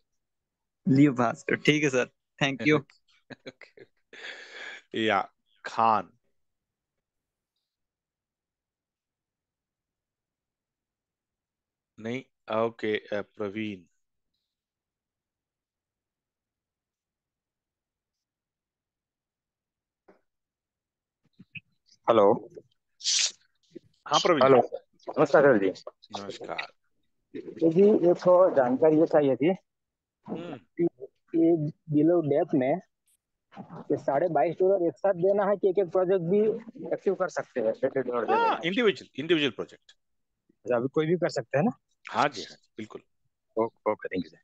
लियो भास्कर, ठीक है सर। Thank you. या खान। नहीं, ओके, प्रवीण। हेलो। हाँ प्रवीण जी। हेलो, नमस्कार सर जी। नमस्कार। तो जी एक तो जानकारी ये चाहिए थी हम्म। कि बिलो डेप में ये $22.5 एक साथ देना है कि एक एक प्रोजेक्ट भी एक्टिव कर सकते हैं, $1.5 देने हाँ, में? Individual individual project. अच्छा, अभी कोई भी कर सकते हैं ना? हाँ जी, हाँ जी, बिल्कुल। Okay okay, thank you sir.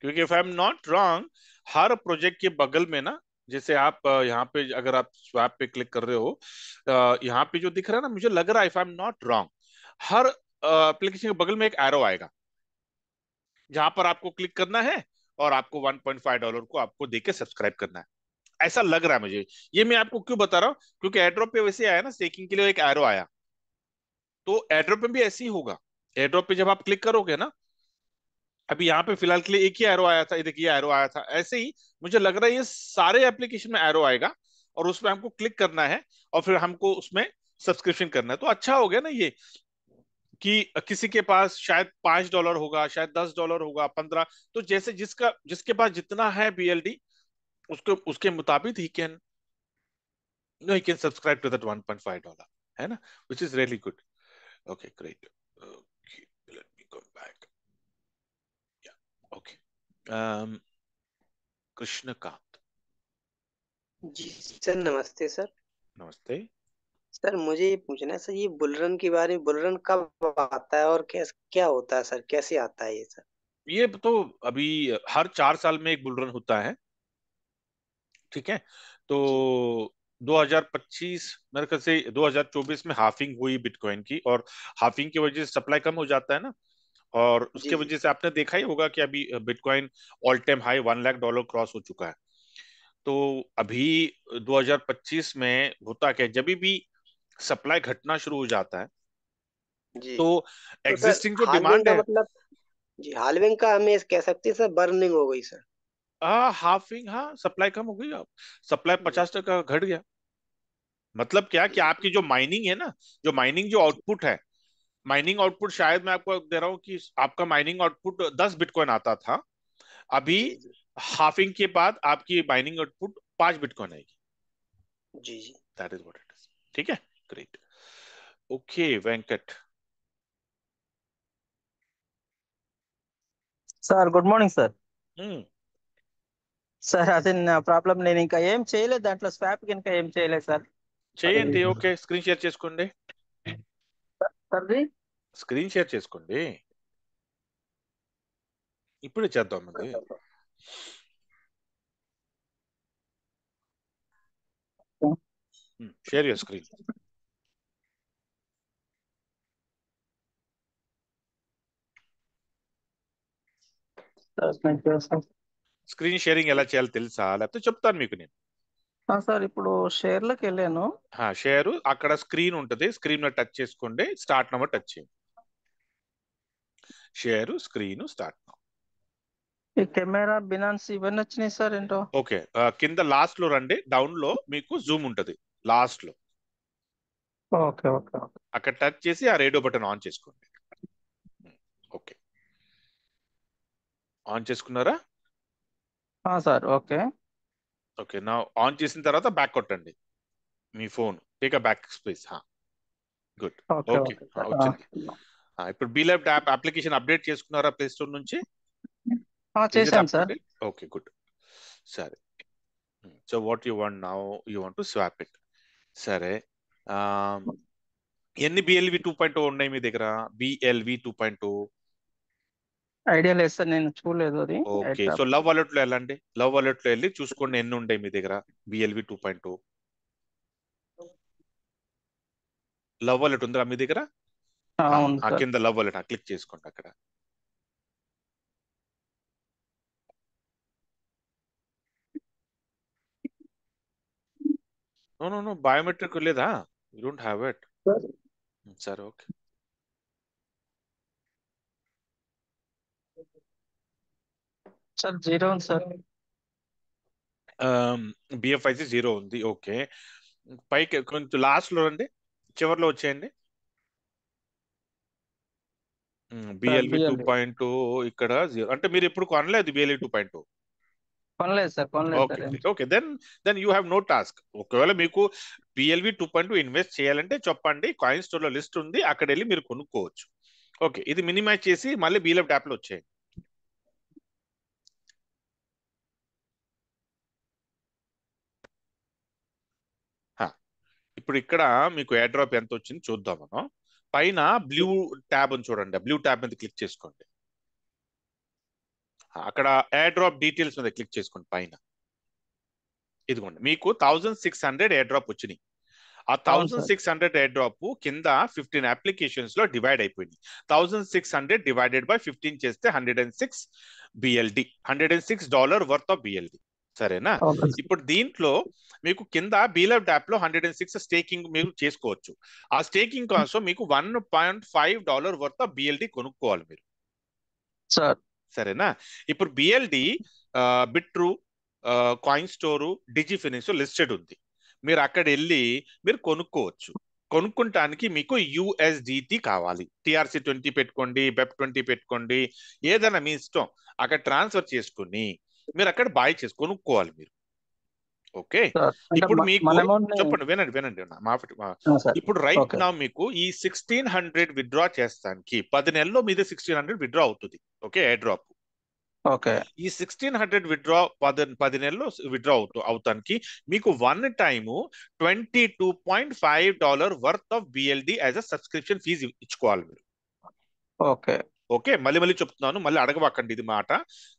क्योंकि if I am not wrong, हर प्रोजेक्ट के बगल में ना, जैसे आप यहाँ पे अगर आप स्वैप पे क्लिक कर रहे हो, यहाँ पे जो दिख रहा है ना, मुझे लग रहा है, if I am not wrong, her application के बगल में एक एरो आएगा, जहां पर आपको क्लिक करना है, और आपको $1.5 को आपको देके सब्सक्राइब करना है। ऐसा लग रहा है मुझे। ये मैं आपको क्यों बता रहा हूँ, क्योंकि एड्रॉप पे वैसे आया ना, स्टेकिंग के लिए एक एरो आया, तो एड्रॉप पे भी ऐसे ही होगा। एड्रॉप पे जब आप क्लिक करोगे ना, अभी यहाँ पे फिलहाल के लिए एक ही एरो आया था, ये देखिए एरो आया था, ऐसे ही मुझे लग रहा है ये सारे एप्लीकेशन में एरो आएगा, और उसमें हमको क्लिक करना है, और फिर हमको उसमें सब्सक्रिप्शन करना है। तो अच्छा हो गया ना ये, कि किसी के पास शायद $5 होगा, शायद $10 होगा, 15। तो जैसे जिसके पास जितना है BLD, उसके उसके मुताबिक ही कैन सब्सक्राइब टू दैट $1.5, है ना, which is really good. Okay great. Okay, let me go back. Yeah, okay. Krishnakant. Ji sir, नमस्ते सर। नमस्ते। सर मुझे ये पूछना है सर, ये बुलरन के बारे में, बुलरन कब आता है और कैसे क्या होता है सर, कैसे आता है ये सर? ये तो अभी हर 4 साल में एक बुल रन होता है, ठीक है। तो जी 2025 मेरे ख्याल से 2024 में हाफिंग हुई बिटकॉइन की, और हाफिंग की वजह से सप्लाई कम हो जाता है ना, और उसके जी जी वजह से आपने देखा ही होगा कि अभी bitcoin all time high $1 lakh cross हो चुका है। तो अभी 2025 में होता क्या, जब भी सप्लाई घटना शुरू हो जाता है जी। तो तो सर एग्जिस्टिंग जो हाल्विंग डिमांड का है, मतलब, जी हाल्विंग का हमें कह सकते हैं सर, बर्निंग हो गई सर। हाफिंग, हाँ सप्लाई कम हो गई, अब सप्लाई जी 50% घट गया। मतलब क्या कि जी आपकी जो माइनिंग है ना, जो माइनिंग जो जी आउटपुट है, माइनिंग आउटपुट शायद मैं आपको दे रहा हूँ कि आपका माइनिंग आउटपुट 10 बिटकॉइन आता था, अभी जी जी हाफिंग के बाद आपकी माइनिंग आउटपुट 5 बिटकॉइन आएगी। जी जी। That is what it is. ठीक है, great. Okay Venkat. Sir good morning sir. Hmm sir అదే నా ప్రాబ్లం, నేను ఇంకా ఏం చేయలేదు దాంట్లో, స్వాప్ కనుక ఏం చేయలేదు సార్. అది చేయండి. ఓకే, స్క్రీన్ షేర్ చేసుకోండి. సార్ది స్క్రీన్ షేర్ చేసుకోండి, ఇప్పుడే చేద్దాం అది. Share your screen. Screen sharing ఎలా చేయాలో తెలుసా, లేకపోతే చెప్తాను మీకు నేను. సార్ ఇప్పుడు షేర్లోకి వెళ్ళాను. షేర్, అక్కడ స్క్రీన్ ఉంటది, స్క్రీన్ లో టచ్ చేసుకోండి, స్టార్ట్ నెంబర్ టచ్ చేయండి. Share screen start. ఈ కెమెరా బినాన్స్ ఇవన్నీ వచ్చినాయి సార్ ఏంటో. ఓకే, కింద లాస్ట్ లో రండి, డౌన్ లో మీకు జూమ్ ఉంటది లాస్ట్ లో, ఓకే ఓకే ఓకే. అక్కడ టచ్ చేసి ఆ రేడియో బటన్ ఆన్ చేసుకోండి. ఓకే, ఆన్ చేసుకున్నారా? సార్ ఓకే ఓకే, నా ఆన్ చేసిన తర్వాత బ్యాక్ కొట్టండి మీ phone, take a back space. Good. Okay okay, okay sir. వచ్చింది. ఇప్పుడు బీలైవ్ యాప్ అప్లికేషన్ అప్డేట్ చేసుకున్నారా ప్లే స్టోర్ నుంచి? ఇస్ ఇట్ చేశాను సార్. అప్డేటెడ్? Okay good. సరే, so what you want now, you want to swap it. సరే, ఎన్ని బిఎల్వి 2.0 ఉన్నాయి మీ దగ్గర? బిఎల్వి 2.0 ఐడియా లేదు సార్, నేను చూడలేదు అది. ఓకే, సో లవ్ వాలెట్ లో వెళ్ళండి, లవ్ వాలెట్ లో వెళ్ళి చూసుకోండి ఎన్ని ఉంటాయి మీ దగ్గర బిఎల్వి 2.0. లవ్ వాలెట్ ఉందా మీ దగ్గర? అవును సార్. కింద లవ్ వాలెట్ క్లిక్ చేసుకోండి అక్కడ. నో నో నో, బయోమెట్రిక్ లేదా? You don't have it. సరే ఓకే. సార్ జీరో ఉంది సార్. బిఎఫ్ఐసి 0 ఉంది. ఓకే, పైకి కొంచెం లాస్ట్ లో రండి, చివరిలో వచ్చేయండి. బిఎల్వి 2.0 ఇక్కడ 0 అంటే మీరు ఇప్పుడు కొనలేదు బిఎల్వి 2.0. కొనలేదు సార్, కొనలేదు okay sir. Okay, then you have no task. ఒకవేళ మీకు బిఎల్వి 2.2 ఇన్వెస్ట్ చేయాలంటే చెప్పండి, కాయిన్ స్టోర్ లో లిస్ట్ ఉంది, అక్కడ వెళ్ళి మీరు కొనుక్కోవచ్చు. ఓకే, ఇది మినిమైజ్ చేసి మళ్ళీ బీలెఫ్ యాప్ లో వచ్చేయండి. ఇప్పుడు ఇక్కడ మీకు ఎయిర్ డ్రాప్ ఎంత వచ్చింది చూద్దాం మనం. పైన బ్లూ ట్యాబ్ అని చూడండి, బ్లూ ట్యాబ్ మీద క్లిక్ చేసుకోండి, అక్కడ ఎయిర్ డ్రాప్ డీటెయిల్స్ మీద క్లిక్ చేసుకోండి పైన. ఇదిగోండి మీకు 1600 ఎయిర్ డ్రాప్ వచ్చినాయి. ఆ 1600 ఎయిర్ డ్రాప్ కింద 15 అప్లికేషన్స్ లో డివైడ్ అయిపోయింది. 1600 డివైడెడ్ బై 15 చేస్తే 106 బిఎల్డి, $106 వర్త్ ఆఫ్ బిఎల్డి. సరేనా? ఇప్పుడు దీంట్లో మీకు కింద బీలెఫ్ యాప్ లో 106 స్టేకింగ్ మీరు చేసుకోవచ్చు. ఆ స్టేకింగ్ కోసం మీకు $1.5 వర్త్ ఆఫ్ బిఎల్డి కొనుక్కోవాలి మీరు. సరేనా? ఇప్పుడు బిఎల్డి బిట్రూ, కాయిన్ స్టోరు, డిజిఫినిక్స్ లిస్టెడ్ ఉంది, మీరు అక్కడ వెళ్ళి మీరు కొనుక్కోవచ్చు. కొనుక్కుంటానికి మీకు యూఎస్డిటి కావాలి. TRC20 పెట్టుకోండి, BEP20 పెట్టుకోండి, ఏదైనా మీ ఇష్టం. అక్కడ ట్రాన్స్ఫర్ చేసుకుని మీరు అక్కడ బాయ్ కొనుక్కోవాలి మీరు. ఓకే, సార్ అంటే ఇప్పుడు మీకు మన అమౌంట్ ని చెప్పండి, వినండి వినండి సార్. ఇప్పుడు రైట్ ఓకే నా మీకు ఈ 1600 విత్డ్రా చేస్తానికి 10 నెలల్లో మీద 1600 విత్డ్రా అవుతుంది. Okay, air drop. ఓకే ఈ 1600 విత్డ్రా 10 నెలల్లో విత్డ్రా అవుతానికి మీకు one time $22.5 worth of BLD as a subscription fee ఇచ్చుకోవాలి మీరు. ఓకే ఓకే, మళ్ళీ చెప్తున్నాను, మళ్ళీ అడగబాకండి ఇది మాట,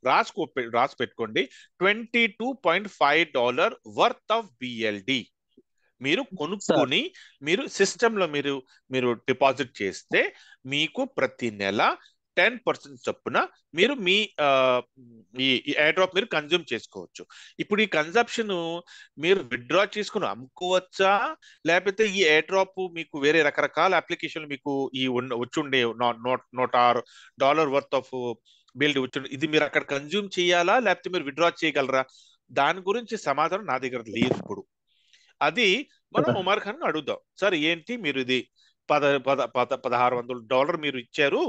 రాసి పెట్టుకోండి. $22.5 వర్త్ ఆఫ్ బిఎల్డి మీరు కొనుక్కొని మీరు సిస్టమ్ లో మీరు డిపాజిట్ చేస్తే మీకు ప్రతి నెల 10% చొప్పున మీరు మీ ఈ ఎయిర్ డ్రాప్ మీరు కన్జ్యూమ్ చేసుకోవచ్చు. ఇప్పుడు ఈ కన్జంప్షన్ మీరు విత్డ్రా చేసుకుని అమ్ముకోవచ్చా, లేకపోతే ఈ ఎయిర్ డ్రాప్ మీకు వేరే రకరకాల అప్లికేషన్లు మీకు ఈ వచ్చుండే $100 వర్త్ ఆఫ్ బిల్డ్ వచ్చుండే, ఇది మీరు అక్కడ కన్జ్యూమ్ చేయాలా, లేకపోతే మీరు విత్డ్రా చేయగలరా? దాని గురించి సమాధానం నా దగ్గర లేదు ఇప్పుడు. అది మనం ఉమర్ ఖాన్ అడుగుదాం. సార్ ఏంటి మీరు ఇది $1600 మీరు ఇచ్చారు,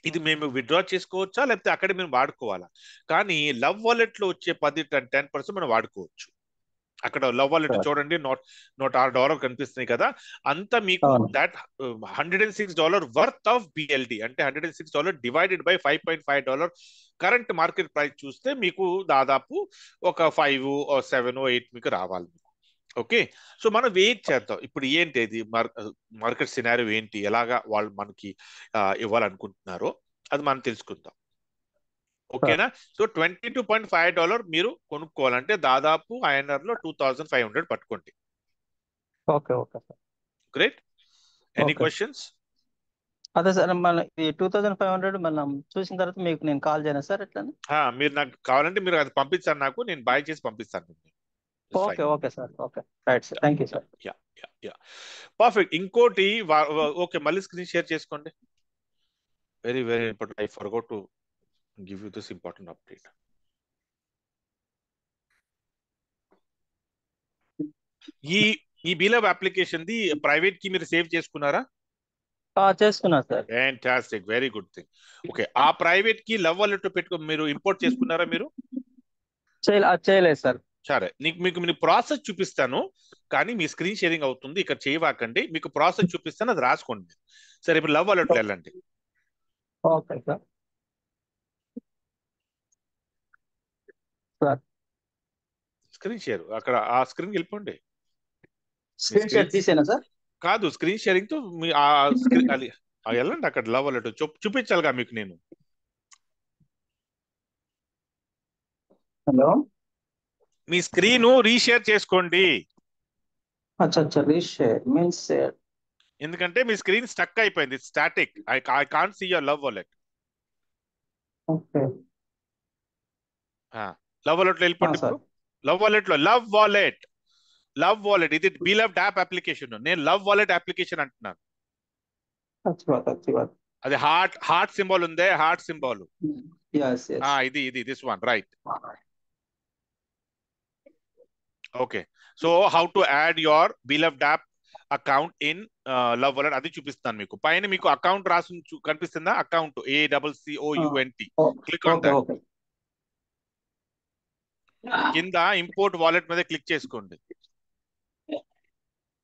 ఇది మేము విత్డ్రా చేసుకోవచ్చా, లేకపోతే అక్కడ మేము వాడుకోవాలా? కానీ లవ్ వాలెట్ లో వచ్చే 10% మనం వాడుకోవచ్చు. అక్కడ లవ్ వాలెట్ చూడండి, $106 కనిపిస్తున్నాయి కదా, అంతా మీకు దాట్ $106 వర్త్ ఆఫ్ బిఎల్డి అంటే $106 divided by $5.5 current market price చూస్తే మీకు దాదాపు ఒక 5 or 7 or 8 మీకు రావాలి. ఓకే, సో మనం వెయిట్ చేద్దాం. ఇప్పుడు ఏంటి ఇది మార్కెట్ సినారియో ఏంటి, ఎలాగా వాళ్ళు మనకి ఇవ్వాలనుకుంటున్నారో అది మనం తెలుసుకుందాం. ఓకేనా? సో $22.5 మీరు కొనుక్కోవాలంటే దాదాపు INR లో 2500 పట్టుకోండి. Okay okay sir. Great. Any questions? అదే సార్, మన ఈ 2500 మనం చూసిన తర్వాత మీకు నేను కాల్ చేయనా సార్ ఎట్లా? మీరు నాకు కావాలంటే మీరు అది పంపించారు, నాకు నేను బై చేసి పంపిస్తాను. Okay okay sir. Okay right sir, thank you sir. Perfect. ఇంకోటి ఓకే, మళ్ళీ స్క్రీన్ షేర్ చేసుకోండి. Very very important, I forgot to give you this important update. ఈ బీలబ్ అప్లికేషన్ ది ప్రైవేట్ కి మీరు సేవ్ చేసుకున్నారా? చేసుకున్నా sir. Fantastic, very good thing. Okay, ఆ private కి లవ్ వాలెట్ పెట్టుకో మీరు ఇంపోర్ట్ చేసుకున్నారా? మీరు చేయలేదు సార్. సరే, మీకు ప్రాసెస్ చూపిస్తాను, కానీ మీ స్క్రీన్ షేరింగ్ అవుతుంది, ఇక్కడ చేయవాకండి. మీకు ప్రాసెస్ చూపిస్తాను, అది రాసుకోండి. సరే, ఇప్పుడు లవ్ వాలెట్ వెళ్ళండి. Okay sir. స్క్రీన్ షేర్ అక్కడ ఆ స్క్రీన్ వెళ్ళిపోండి. స్క్రీన్ షేర్ తీసేనా సార్? కాదు, స్క్రీన్ షేరింగ్ తో మీ ఆ స్క్రీన్ వెళ్ళండి, అక్కడ లవ్ వాలెట్ చూపించాలిగా మీకు నేను. హలో, మీ స్క్రీన్ రీషేర్ చేసుకోండి. రీషేర్ మీన్స్ ఎందుకంటే మీ స్క్రీన్ స్టక్ అయిపోయింది, static. I can't see your Love Wallet. Okay, Love Wallet లో వెళ్ళిపోండి. ఇప్పుడు లవ్ వాలెట్ లో లవ్ వాలెట్ ఇది బీలవ్డ్ యాప్ అప్లికేషన్. నేను లవ్ వాలెట్ అప్లికేషన్ అంటున్నాను. అది హార్ట్ సింబల్ ఉందే, హార్ట్ సింబల్. ఇది this one, right? Okay, so how to add your Beloved app account in Love Wallet అది చూపిస్తాను మీకు. పైన మీకు అకౌంట్ రాసి కనిపిస్తుందా? Account ACCOUNT, click on that. కింద ఇంపోర్ట్ వాలెట్ మీద క్లిక్ చేసుకోండి.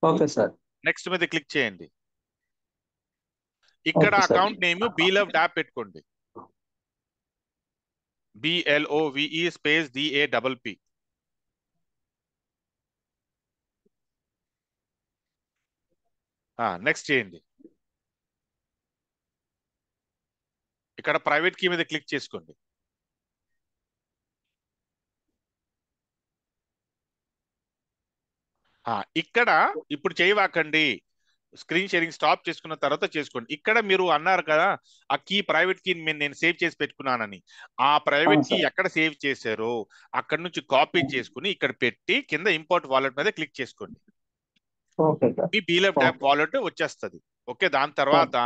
Okay sir. నెక్స్ట్ మీద క్లిక్ చేయండి. ఇక్కడ అకౌంట్ నేమ్ బీలవ్డ్ యాప్ పెట్టుకోండి. BLOVE space DAPP. నెక్స్ట్ చేయండి. ఇక్కడ ప్రైవేట్ కీ మీద క్లిక్ చేసుకోండి. ఇక్కడ ఇప్పుడు చేయవాకండి, స్క్రీన్ షేరింగ్ స్టాప్ చేసుకున్న తర్వాత చేసుకోండి. ఇక్కడ మీరు అన్నారు కదా ఆ కీ ప్రైవేట్ కీ నేను సేవ్ చేసి పెట్టుకున్నానని. ఆ ప్రైవేట్ కీ ఎక్కడ సేవ్ చేశారో అక్కడ నుంచి కాపీ చేసుకుని ఇక్కడ పెట్టి కింద ఇంపోర్ట్ వాలెట్ మీద క్లిక్ చేసుకోండి. మీ బీలవ్డ్ యాప్ వాలెట్ వచ్చేస్తుంది. ఓకే, దాని తర్వాత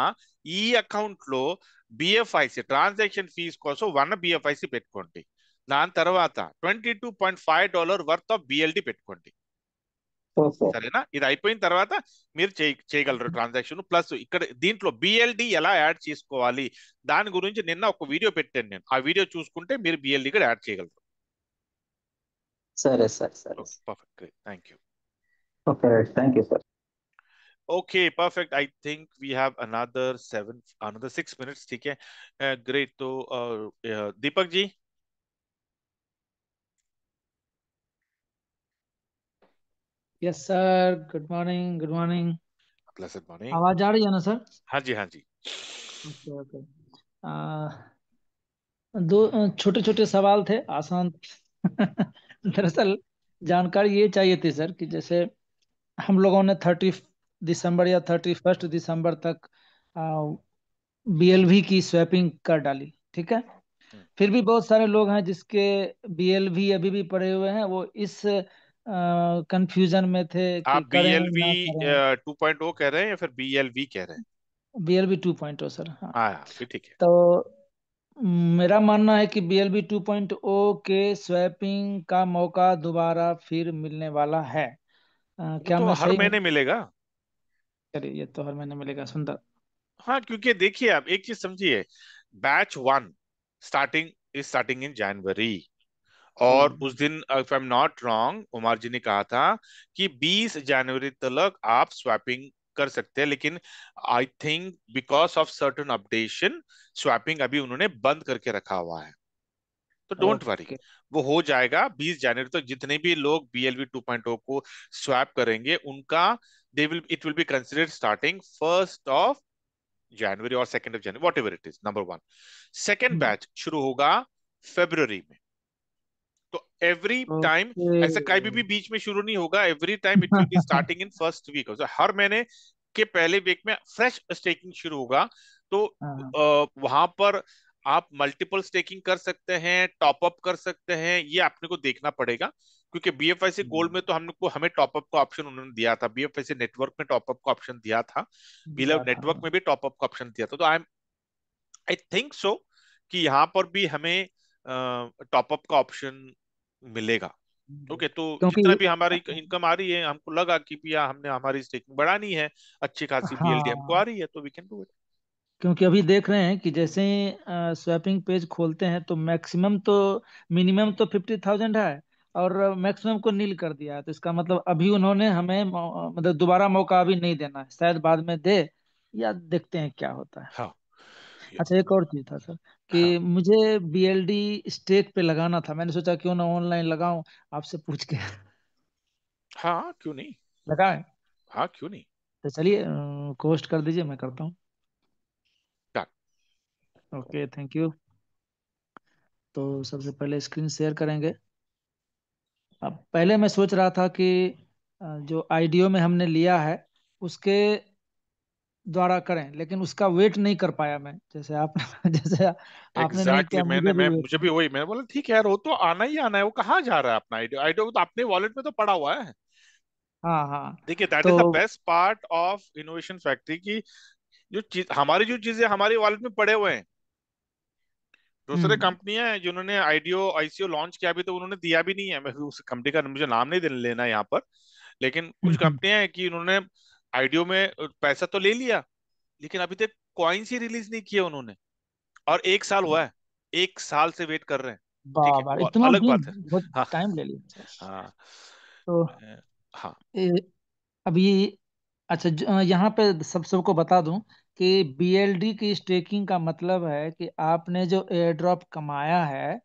ఈ అకౌంట్ లో BFIC ట్రాన్సాక్షన్ ఫీజ్ కోసం 1 BFIC పెట్టుకోండి. దాని తర్వాత $22.5 వర్త్ ఆఫ్ BLD పెట్టుకోండి. సరేనా? ఇది అయిపోయిన తర్వాత మీరు చేయగలరు ట్రాన్సాక్షన్. ప్లస్ ఇక్కడ దీంట్లో BLD ఎలా యాడ్ చేసుకోవాలి దాని గురించి నిన్న ఒక వీడియో పెట్టాను నేను. ఆ వీడియో చూసుకుంటే మీరు BLD కూడా యాడ్ చేయగలరు. సరే సార్ సరే Okay, perfect, great, thank you. Okay right thank you sir Okay, perfect. I think we have another 6 minutes. ठीक है, great. तो Deepak ji, yes sir, good morning, good morning. Pleasant morning. आवाज आ रही है ना सर? हाँ जी, हाँ जी। Okay okay. दो छोटे छोटे सवाल थे, आसान। दरअसल जानकारी ये चाहिए थी सर कि जैसे हम लोगों ने 30 दिसंबर या 31 दिसंबर तक बीएलवी की स्वैपिंग कर डाली, ठीक है। फिर भी बहुत सारे लोग हैं जिसके बीएलवी अभी भी पड़े हुए हैं, वो इस कंफ्यूजन में थे कि आप करें BLV ना करें। 2.0 कह रहे हैं या फिर BLV कह रहे हैं? बीएलवी 2.0 सर, हाँ। हाँ, फिर ठीक है। तो मेरा मानना है कि बीएलबी 2.0 के स्वैपिंग का मौका दोबारा फिर मिलने वाला है। वो क्या तो मैं हर सही हूँ? महीने मिलेगा। चलिए, ये तो हर महीने मिलेगा, सुंदर। हाँ, क्योंकि देखिए, आप एक चीज समझिए, बैच 1 स्टार्टिंग इन जनवरी, और उस दिन if I am not wrong, Umar ji ने कहा था कि 20 जनवरी तक आप स्वैपिंग कर सकते हैं, लेकिन I think because of certain updation swapping अभी उन्होंने बंद करके रखा हुआ है। तो डोंट वरी, ओके। वो हो जाएगा 20 जनवरी तक। जितने भी लोग BLV 2.0 को स्वैप करेंगे उनका it will be considered starting 1 जनवरी और 2 जनवरी, whatever it is, number 1। Second batch शुरू होगा फरवरी में। तो एवरी टाइम, ओके। ऐसा कभी भी बीच में शुरू नहीं होगा, every time it will be starting in first week. हर महीने के पहले वीक में फ्रेश स्टेकिंग शुरू होगा। तो हाँ। वहां पर आप मल्टीपल स्टेकिंग कर सकते हैं, टॉप अप कर सकते हैं, ये आपने को देखना पड़ेगा। क्योंकि BFIC गोल्ड में तो हमें टॉप अप का ऑप्शन उन्होंने दिया था, BFIC नेटवर्क में टॉप अप का ऑप्शन दिया था, दिया बिलव था, नेटवर्क हाँ। में भी टॉप अप का ऑप्शन दिया था। तो आई थिंक सो कि यहाँ पर भी हमें टॉप अप का ऑप्शन मिलेगा। ओके, तो क्योंकि जितना भी हमारी इनकम आ रही है, हमको लगा कि भैया हमने हमारी स्टेकिंग बढ़ानी है, अच्छी खासी BLD हमको आ हाँ, रही है, तो वी कैन डू इट। क्योंकि अभी देख रहे हैं कि जैसे ही स्वैपिंग पेज खोलते हैं तो मैक्सिमम तो, मिनिमम तो 50,000 है, और मैक्सिमम को नील कर दिया है। तो इसका मतलब अभी उन्होंने हमें मतलब दोबारा मौका अभी नहीं देना है, शायद बाद में दे, या देखते हैं क्या होता है। हाँ, अच्छा, एक और चीज था सर हाँ, कि मुझे बीएलडी स्टेक पे लगाना था, मैंने सोचा क्यों ना ऑनलाइन लगाऊं आपसे पूछ के। हाँ, क्यों नहीं। लगाए? हाँ, क्यों नहीं। तो चलिए, पोस्ट कर दीजिए, मैं करता हूँ। Done. Okay, thank you. तो सबसे पहले स्क्रीन शेयर करेंगे। अब पहले मैं सोच रहा था कि जो आईडीओ में हमने लिया है उसके द्वारा करें, लेकिन उसका वेट नहीं कर पाया मैं, जैसे आप जैसे आपने नहीं एग्जैक्टली किया, मैंने मुझे भी मैं वेट मुझे भी नहीं। वही, मैंने बोला ठीक है यार, वो तो आना ही आना है, वो कहाँ जा रहा है अपना आइडिया, आइडिया तो अपने वॉलेट में तो पड़ा हुआ है। हाँ हाँ। देखिए, दैट इज द तो best part of innovation factory की, जो चीजें हमारी वॉलेट में पड़े हुए हैं। दूसरे हम्म कंपनियां हैं जिन्होंने ICO लॉन्च किया, अभी तो उन्होंने दिया भी नहीं है। मैं उस कंपनी का मुझे नाम नहीं लेना यहाँ पर, लेकिन कुछ हम्म, कंपनियां हैं कि उन्होंने IDO में पैसा तो ले लिया, लेकिन अभी तक कॉइन्स ही रिलीज नहीं किए उन्होंने, और 1 साल हुआ है, 1 साल से वेट कर रहे हैं। ठीक है, बाबा, वो इतना अलग भी बात है। बहुत हाँ, टाइम ले लिया। हाँ, तो हाँ, अभी, अच्छा, यहाँ पे सबको बता दूं कि बीएलडी की स्टेकिंग का मतलब है कि आपने जो एयर ड्रॉप कमाया है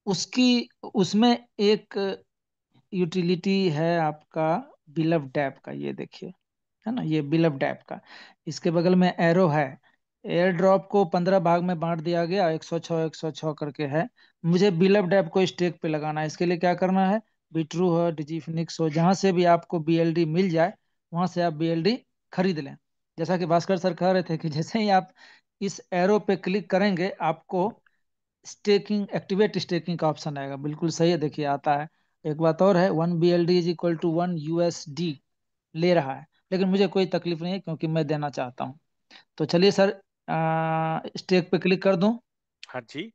उसकी, उसमें एक यूटिलिटी है आपका बिलव डैप का, ये देखिए, है ना, ये बिलव डैप का। इसके बगल में एरो है। एयर ड्रॉप को 15 भाग में बांट दिया गया, 106 करके है। मुझे बिलव डैप को स्टेक पे लगाना है। इसके लिए क्या करना है? बिट्रू हो, डिजीफिनिक्स हो, जहां से भी आपको बीएलडी मिल जाए वहां से आप बीएलडी खरीद लें। जैसा कि भास्कर सर कह रहे थे कि जैसे ही आप इस एरो पे क्लिक करेंगे आपको स्टेकिंग, एक्टिवेट स्टेकिंग का ऑप्शन आएगा। बिल्कुल सही है, देखिए आता है। एक बात और है, 1 BLD is equal to 1 USD ले रहा है, लेकिन मुझे कोई तकलीफ नहीं है क्योंकि मैं देना चाहता हूँ। तो चलिए सर, स्टेक पे क्लिक कर दूं? हाँ जी।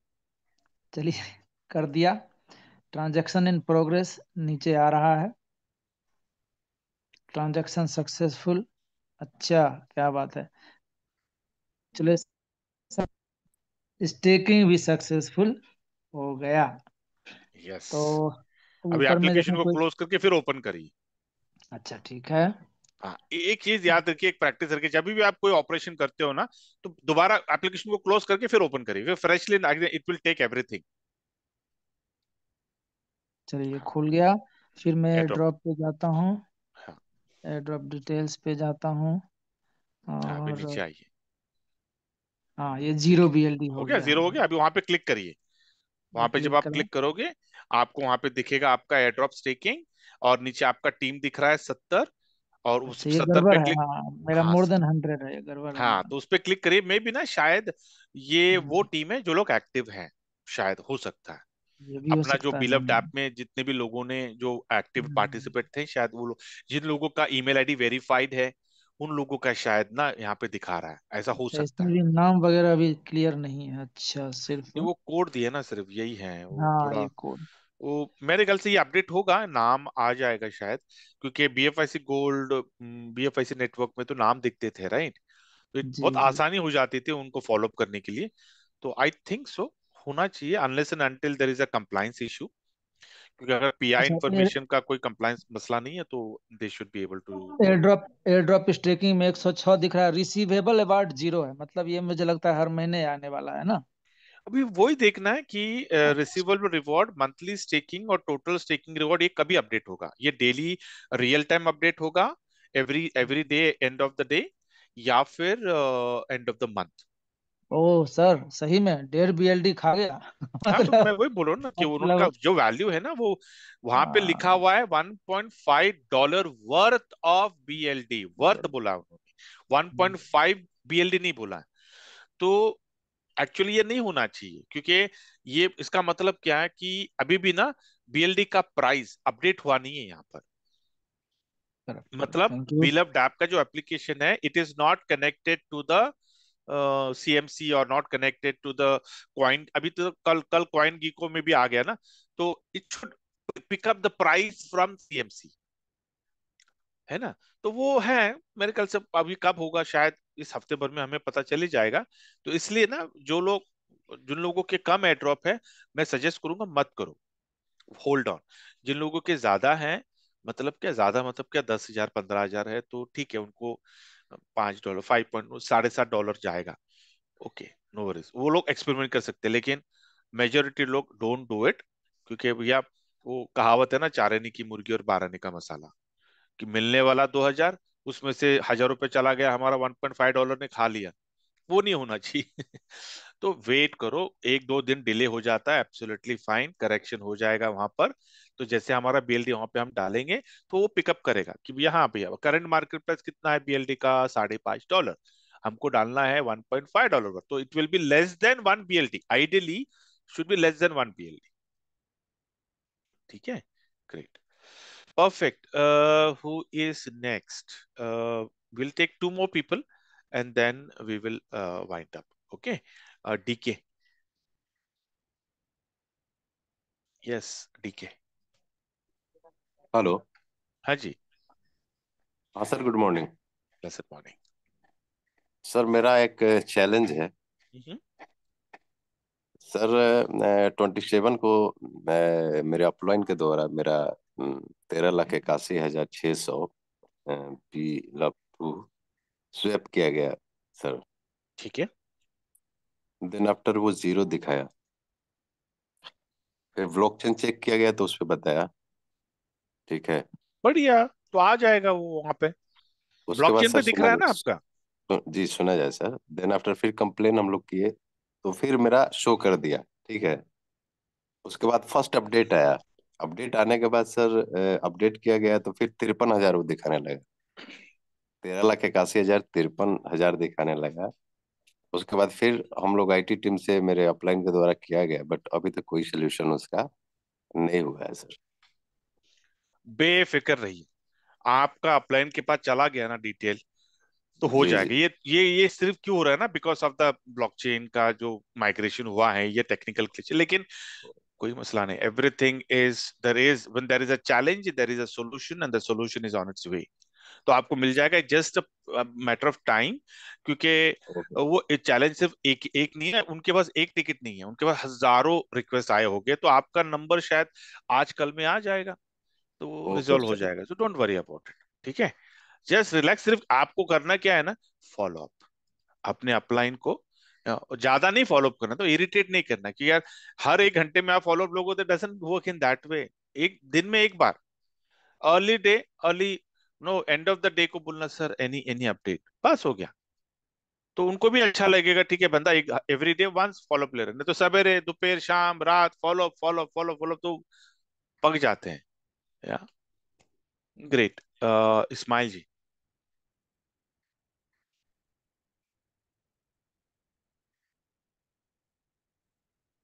चलिए, कर दिया। ट्रांजैक्शन इन प्रोग्रेस नीचे आ रहा है। Transaction successful. अच्छा, क्या बात है। चलिए, स्टेकिंग भी सक्सेसफुल हो गया। यस। तो अभी ऊपर में एप्लीकेशन जैसे को कोई, क्लोज करके फिर ओपन करिए। अच्छा ठीक है। हाँ, एक चीज याद रखिए, एक प्रैक्टिस रखिए, जब भी आप कोई ऑपरेशन करते हो ना, तो दोबारा एप्लीकेशन को क्लोज करके फिर ओपन करिए, फिर freshly, it will take everything. चलिए खुल गया। फिर मैं एड्रॉप। ड्रॉप पे जाता हूँ, हाँ। एड्रॉप डिटेल्स पे जाता हूँ हाँ, अभी और नीचे आइए। हाँ ये 0 BLD हो हो गया, गया जीरो है। हो गया। अभी वहां पे क्लिक करिए। ये वहां पे जब क्लिक आप करा। क्लिक करोगे, आपको वहां पे दिखेगा आपका एयरड्रॉप स्टेकिंग, और नीचे आपका टीम दिख रहा है 70, और उस अच्छा ये 70 गड़बड़ पे है, क्लिक। हाँ मेरा हाँ। more than 100 है, ये गड़बड़ है हाँ, मेरा। तो उस पे क्लिक करिए। मे भी ना, शायद ये वो हम्म, टीम है जो लोग एक्टिव हैं, शायद हो सकता है। ये भी हो अपना जो सकता है। बिलव्ड ऐप में जितने भी लोगों ने जो एक्टिव हम्म, पार्टिसिपेट थे, शायद वो लोग, जिन लोगों का ईमेल आईडी वेरीफाइड है, उन लोगों का शायद ना यहाँ पे दिखा रहा है, ऐसा हो अच्छा सकता इसमें है। भी नाम वगैरह भी क्लियर नहीं है, अच्छा सिर्फ। ये वो कोड दिए ना, सिर्फ यही है, वो हाँ थोड़ा, ये कोड। वो मेरे ख्याल से ये अपडेट होगा, नाम आ जाएगा शायद, क्योंकि बीएफआईसी गोल्ड, बीएफआईसी नेटवर्क में तो नाम दिखते थे, राइट? तो जी बहुत जी। आसानी हो जाती थी उनको फॉलो अप करने के लिए। तो आई थिंक सो होना चाहिए, unless and until there is a compliance issue, क्योंकि अगर पीआई अच्छा इंफॉर्मेशन का कोई कंप्लायंस मसला नहीं है, तो they should be able to air do. Drop, air drop staking में 106 दिख रहा है, रिसीवेबल अबाउट 0 है, मतलब ये मुझे लगता है हर महीने आने वाला है ना। अभी वही देखना है कि रिसीवेबल रिवॉर्ड, मंथली स्टेकिंग और टोटल स्टेकिंग रिवॉर्ड, ये कभी अपडेट होगा? ये डेली रियल टाइम अपडेट होगा, every every day, end of the day, या फिर end of the month? Oh sir सही में 1.5 BLD खा गया हाँ, तो मैं मतलब, वही बोल रहा हूँ ना कि उनका मतलब जो वैल्यू है ना, वो वहां पे लिखा आ, हुआ है $1.5 वर्थ ऑफ बीएलडी, वर्थ बोला उन्होंने, 1.5 बीएलडी नहीं बोला है। तो एक्चुअली ये नहीं होना चाहिए, क्योंकि ये, इसका मतलब क्या है कि अभी भी ना बीएलडी का प्राइस अपडेट हुआ नहीं है यहाँ पर। करेक्ट करेक्ट, मतलब थैंक यू। बिलव्ड ऐप का जो एप्लीकेशन है, it is not connected to the CMC, और not connected to the coin. अभी तो कल कल कॉइन गीको में भी आ गया ना, तो it should pick up the price from CMC, है ना? तो वो है, मेरे ख्याल से अभी कब होगा, शायद इस हफ्ते भर में हमें पता चल ही जाएगा। तो इसलिए ना, जो लोग, जिन लोगों के कम एयर ड्रॉप है, मैं सजेस्ट करूंगा मत करो, होल्ड ऑन। जिन लोगों के ज्यादा हैं, मतलब क्या ज्यादा, मतलब क्या 10,000 15,000 है, तो ठीक है, उनको $5, 5 $7.5 जाएगा, ओके, नो वरीज, वो लोग एक्सपेरिमेंट कर सकते हैं। लेकिन मेजोरिटी लोग डोंट डू इट, क्योंकि भैया, वो कहावत है ना, 4 आने की मुर्गी और 12 आने का मसाला, कि मिलने वाला 2,000, उसमें से $1,000 चला गया, हमारा $1.5 ने खा लिया, वो नहीं होना चाहिए। तो वेट करो, 1-2 दिन डिले हो जाता है, एब्सोल्युटली फाइन, करेक्शन हो जाएगा वहां पर। तो जैसे हमारा बीएलडी वहां पे हम डालेंगे, तो वो पिकअप करेगा कि भैया, हाँ भैया, करंट मार्केट प्राइस कितना है बीएलडी का, $5.5, हमको डालना है $1.5, तो it will be less than 1 BLD, ideally should be less than 1 BLD। ठीक है, great, perfect. Who is next? We'll take 2 more people, and then we will wind up. Okay. DK. Yes, DK. Hello. हाँ जी। हाँ sir, good morning. Blessed morning. Sir मेरा एक challenge है। Mhm. Sir 27 को मेरे upline के द्वारा मेरा 13,81,600 पी लपू स्वैप किया गया सर। ठीक है। देन आफ्टर वो जीरो दिखाया, फिर ब्लॉकचेन चेक किया गया तो उस पे बताया ठीक है। बढ़िया, तो आ जाएगा वो वहां पे, उसके बाद ब्लॉकचेन सर पे दिख सुना रहा है ना जाए, आपका। जी सुना जाए सर। देन आफ्टर फिर कंप्लेन हम लोग किए, तो फिर मेरा शो कर दिया ठीक है। उसके बाद फर्स्ट अपडेट आया, अपडेट आने के बाद सर अपडेट किया गया तो फिर 53,000 वो दिखाने लगा। 13,81,000 53,000 दिखाने लगा। उसके बाद फिर हम लोग आईटी टीम से मेरे अपलाइन के द्वारा किया गया, बट अभी तक कोई सोल्यूशन उसका नहीं हुआ है सर। बेफिक्र रहिए, आपका अपलाइन के पास चला गया ना डिटेल, तो हो जी जी। जाएगा। ये सिर्फ क्यों हो रहा है ना, बिकॉज ऑफ द ब्लॉकचेन का जो माइग्रेशन हुआ है, ये टेक्निकल ग्लिच। लेकिन कोई मसला नहीं, everything is, there is, when there is a challenge there is a solution, and the solution is on its way. तो आपको मिल जाएगा, जस्ट मैटर ऑफ टाइम, क्योंकि वो चैलेंज सिर्फ एक एक नहीं है, उनके पास एक टिकट नहीं है, उनके पास हजारों रिक्वेस्ट आए होंगे, तो आपका नंबर शायद आज कल में आ जाएगा, तो वो ओके रिजॉल्व हो सर। जाएगा, सो डोंट वरी अबाउट इट। ठीक है, जस्ट रिलैक्स, सिर्फ आपको करना क्या है ना, फॉलो अप अपने अपलाइन को, ज्यादा नहीं फॉलो अप करना, तो इरिटेट नहीं करना कि यार हर एक घंटे में आप फॉलो अप लोगो, तो doesn't work in that way. एक दिन में एक बार, early day, early, no end of the day को बोलना सर एनी एनी अपडेट, बस हो गया, तो उनको भी अच्छा लगेगा। ठीक है, बंदा एक every day once follow up ले रहे हैं, नहीं तो सवेरे दोपहर शाम रात follow up follow up follow follow, तो पक जाते हैं। या ग्रेट, इस्माइल जी।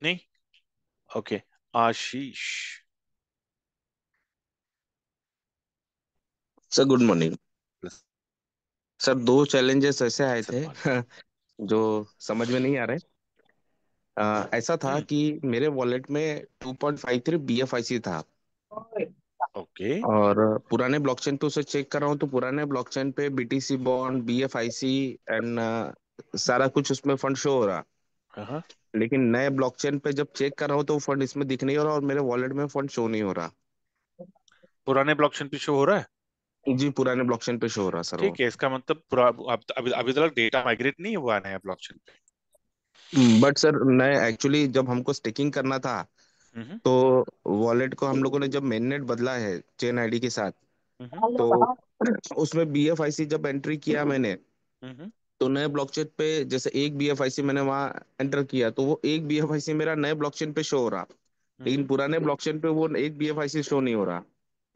नहीं, okay, Ashish. Sir good morning. Sir दो चैलेंजेस ऐसे आए थे जो समझ में नहीं आ रहे। ऐसा था कि मेरे वॉलेट में 2.53 BFIC था, ओके, और पुराने ब्लॉकचेन पे उसे चेक कर रहा हूँ, तो पुराने ब्लॉकचेन पे BTC बॉन्ड, BFIC एंड सारा कुछ उसमें फंड शो हो रहा। हाँ, लेकिन नए ब्लॉकचेन पे जब चेक कर रहा हूँ तो फंड इसमें दिख नहीं हो रहा, और मेरे वॉलेट में फंड शो नहीं हो रहा। पुराने ब्लॉकचेन पे शो हो रहा है। जी पुराने ब्लॉकचेन पे शो हो रहा सर वो। ठीक है, इसका मतलब पूरा अभी अभी तक डेटा माइग्रेट नहीं हुआ है नया ब्लॉकचेन पे। बट सर नए एक्चुअली जब हमको स्टेकिंग करना था, हम्म तो वॉलेट को हम लोगों ने जब मेननेट बदला है चेन आईडी के साथ, हम्म तो उसमें BFIC जब एंट्री किया मैंने, हम्म तो नए ब्लॉकचेन पे जैसे एक BFIC मैंने वहां एंटर किया, तो वो एक BFIC मेरा नए ब्लॉकचेन पे शो हो रहा, लेकिन हम्म पुराने ब्लॉकचेन पे वो एक BFIC शो नहीं हो रहा,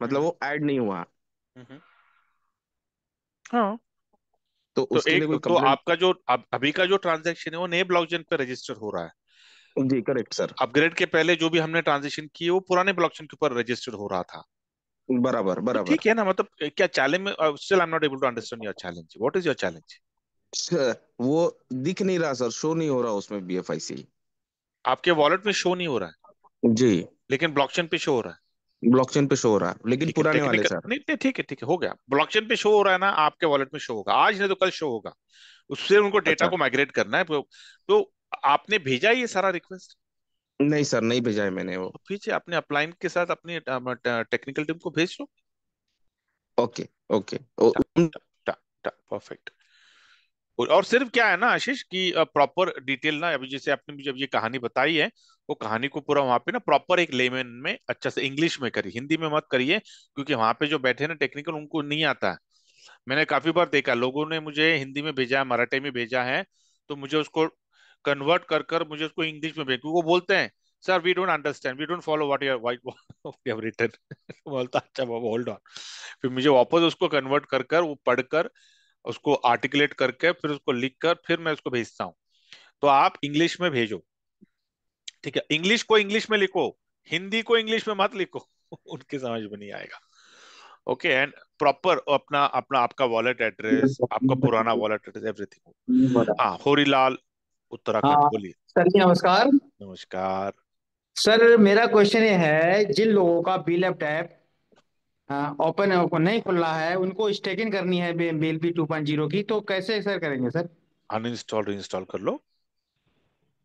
मतलब हम्म वो ऐड नहीं हुआ। हम्म। हाँ, तो तो उसके लिए एक कोई तो कंप्लेंट? आपका जो अभी का जो ट्रांजैक्शन है वो नए ब्लॉकचेन पे रजिस्टर हो रहा है। जी करेक्ट सर। अपग्रेड के पहले जो भी हमने ट्रांजेक्शन किए वो पुराने ब्लॉकचेन के ऊपर रजिस्टर हो रहा था। बराबर तो बराबर। ठीक है ना, मतलब क्या चैलेंज में, still I am not able to understand your challenge, what is your challenge? वो दिख नहीं रहा सर, शो नहीं हो रहा उसमें BFIC। आपके वॉलेट में शो नहीं हो रहा है, जी लेकिन ब्लॉकचेन पे शो हो रहा है। ब्लॉकचेन पे शो हो रहा, लेकिन ठीक है, पुराने वाले टेक्निकल सर। नहीं नहीं, ठीक है, हो गया, ब्लॉकचेन पे शो हो रहा है ना, आपके वॉलेट में शो होगा, आज नहीं तो कल शो होगा, उससे उनको डेटा अच्छा, को माइग्रेट करना है, तो आपने भेजा ये सारा रिक्वेस्ट? नहीं सर नहीं भेजा है मैंने वो। भेजिए, अपने अपलाइन के साथ अपनी टेक्निकल टीम को भेज दो। Okay okay. परफेक्ट। और सिर्फ क्या है ना आशीष कि प्रॉपर डिटेल ना, अभी जैसे आपने मुझे अब ये कहानी बताई है, वो कहानी को पूरा वहां पे ना प्रॉपर एक लेमन में अच्छा से इंग्लिश में करिए, हिंदी में मत करिए, क्योंकि वहां पे जो बैठे ना टेक्निकल, उनको नहीं आता है। मैंने काफी बार देखा, लोगों ने मुझे हिंदी में भेजा है, मराठी में भेजा है, तो मुझे उसको कन्वर्ट कर कर मुझे उसको इंग्लिश में भेज, क्योंकि वो बोलते हैं sir we don't understand, we don't follow what you have written. बोलता अच्छा बाबा होल्ड ऑन, फिर मुझे वापस उसको कन्वर्ट कर कर वो पढ़कर उसको आर्टिकुलेट करके फिर उसको लिख कर फिर मैं उसको भेजता हूँ। तो आप इंग्लिश में भेजो, ठीक है, इंग्लिश को इंग्लिश में लिखो, हिंदी को इंग्लिश में मत लिखो, उनकी समझ में नहीं आएगा। ओके, एंड प्रॉपर अपना अपना आपका वॉलेट एड्रेस, आपका पुराना वॉलेट एड्रेस, एवरीथिंग। हाँ, होरीलाल, उत्तराखंड, हाँ बोलिए। सर जी नमस्कार। नमस्कार। सर मेरा क्वेश्चन ये है, जिन लोगों का बीएलएफ टैब ओपन नहीं खुल रहा है, उनको स्टेकिंग करनी है BLP 2.0 की, तो कैसे सर करेंगे सर? अनइंस्टॉल इंस्टॉल कर लो।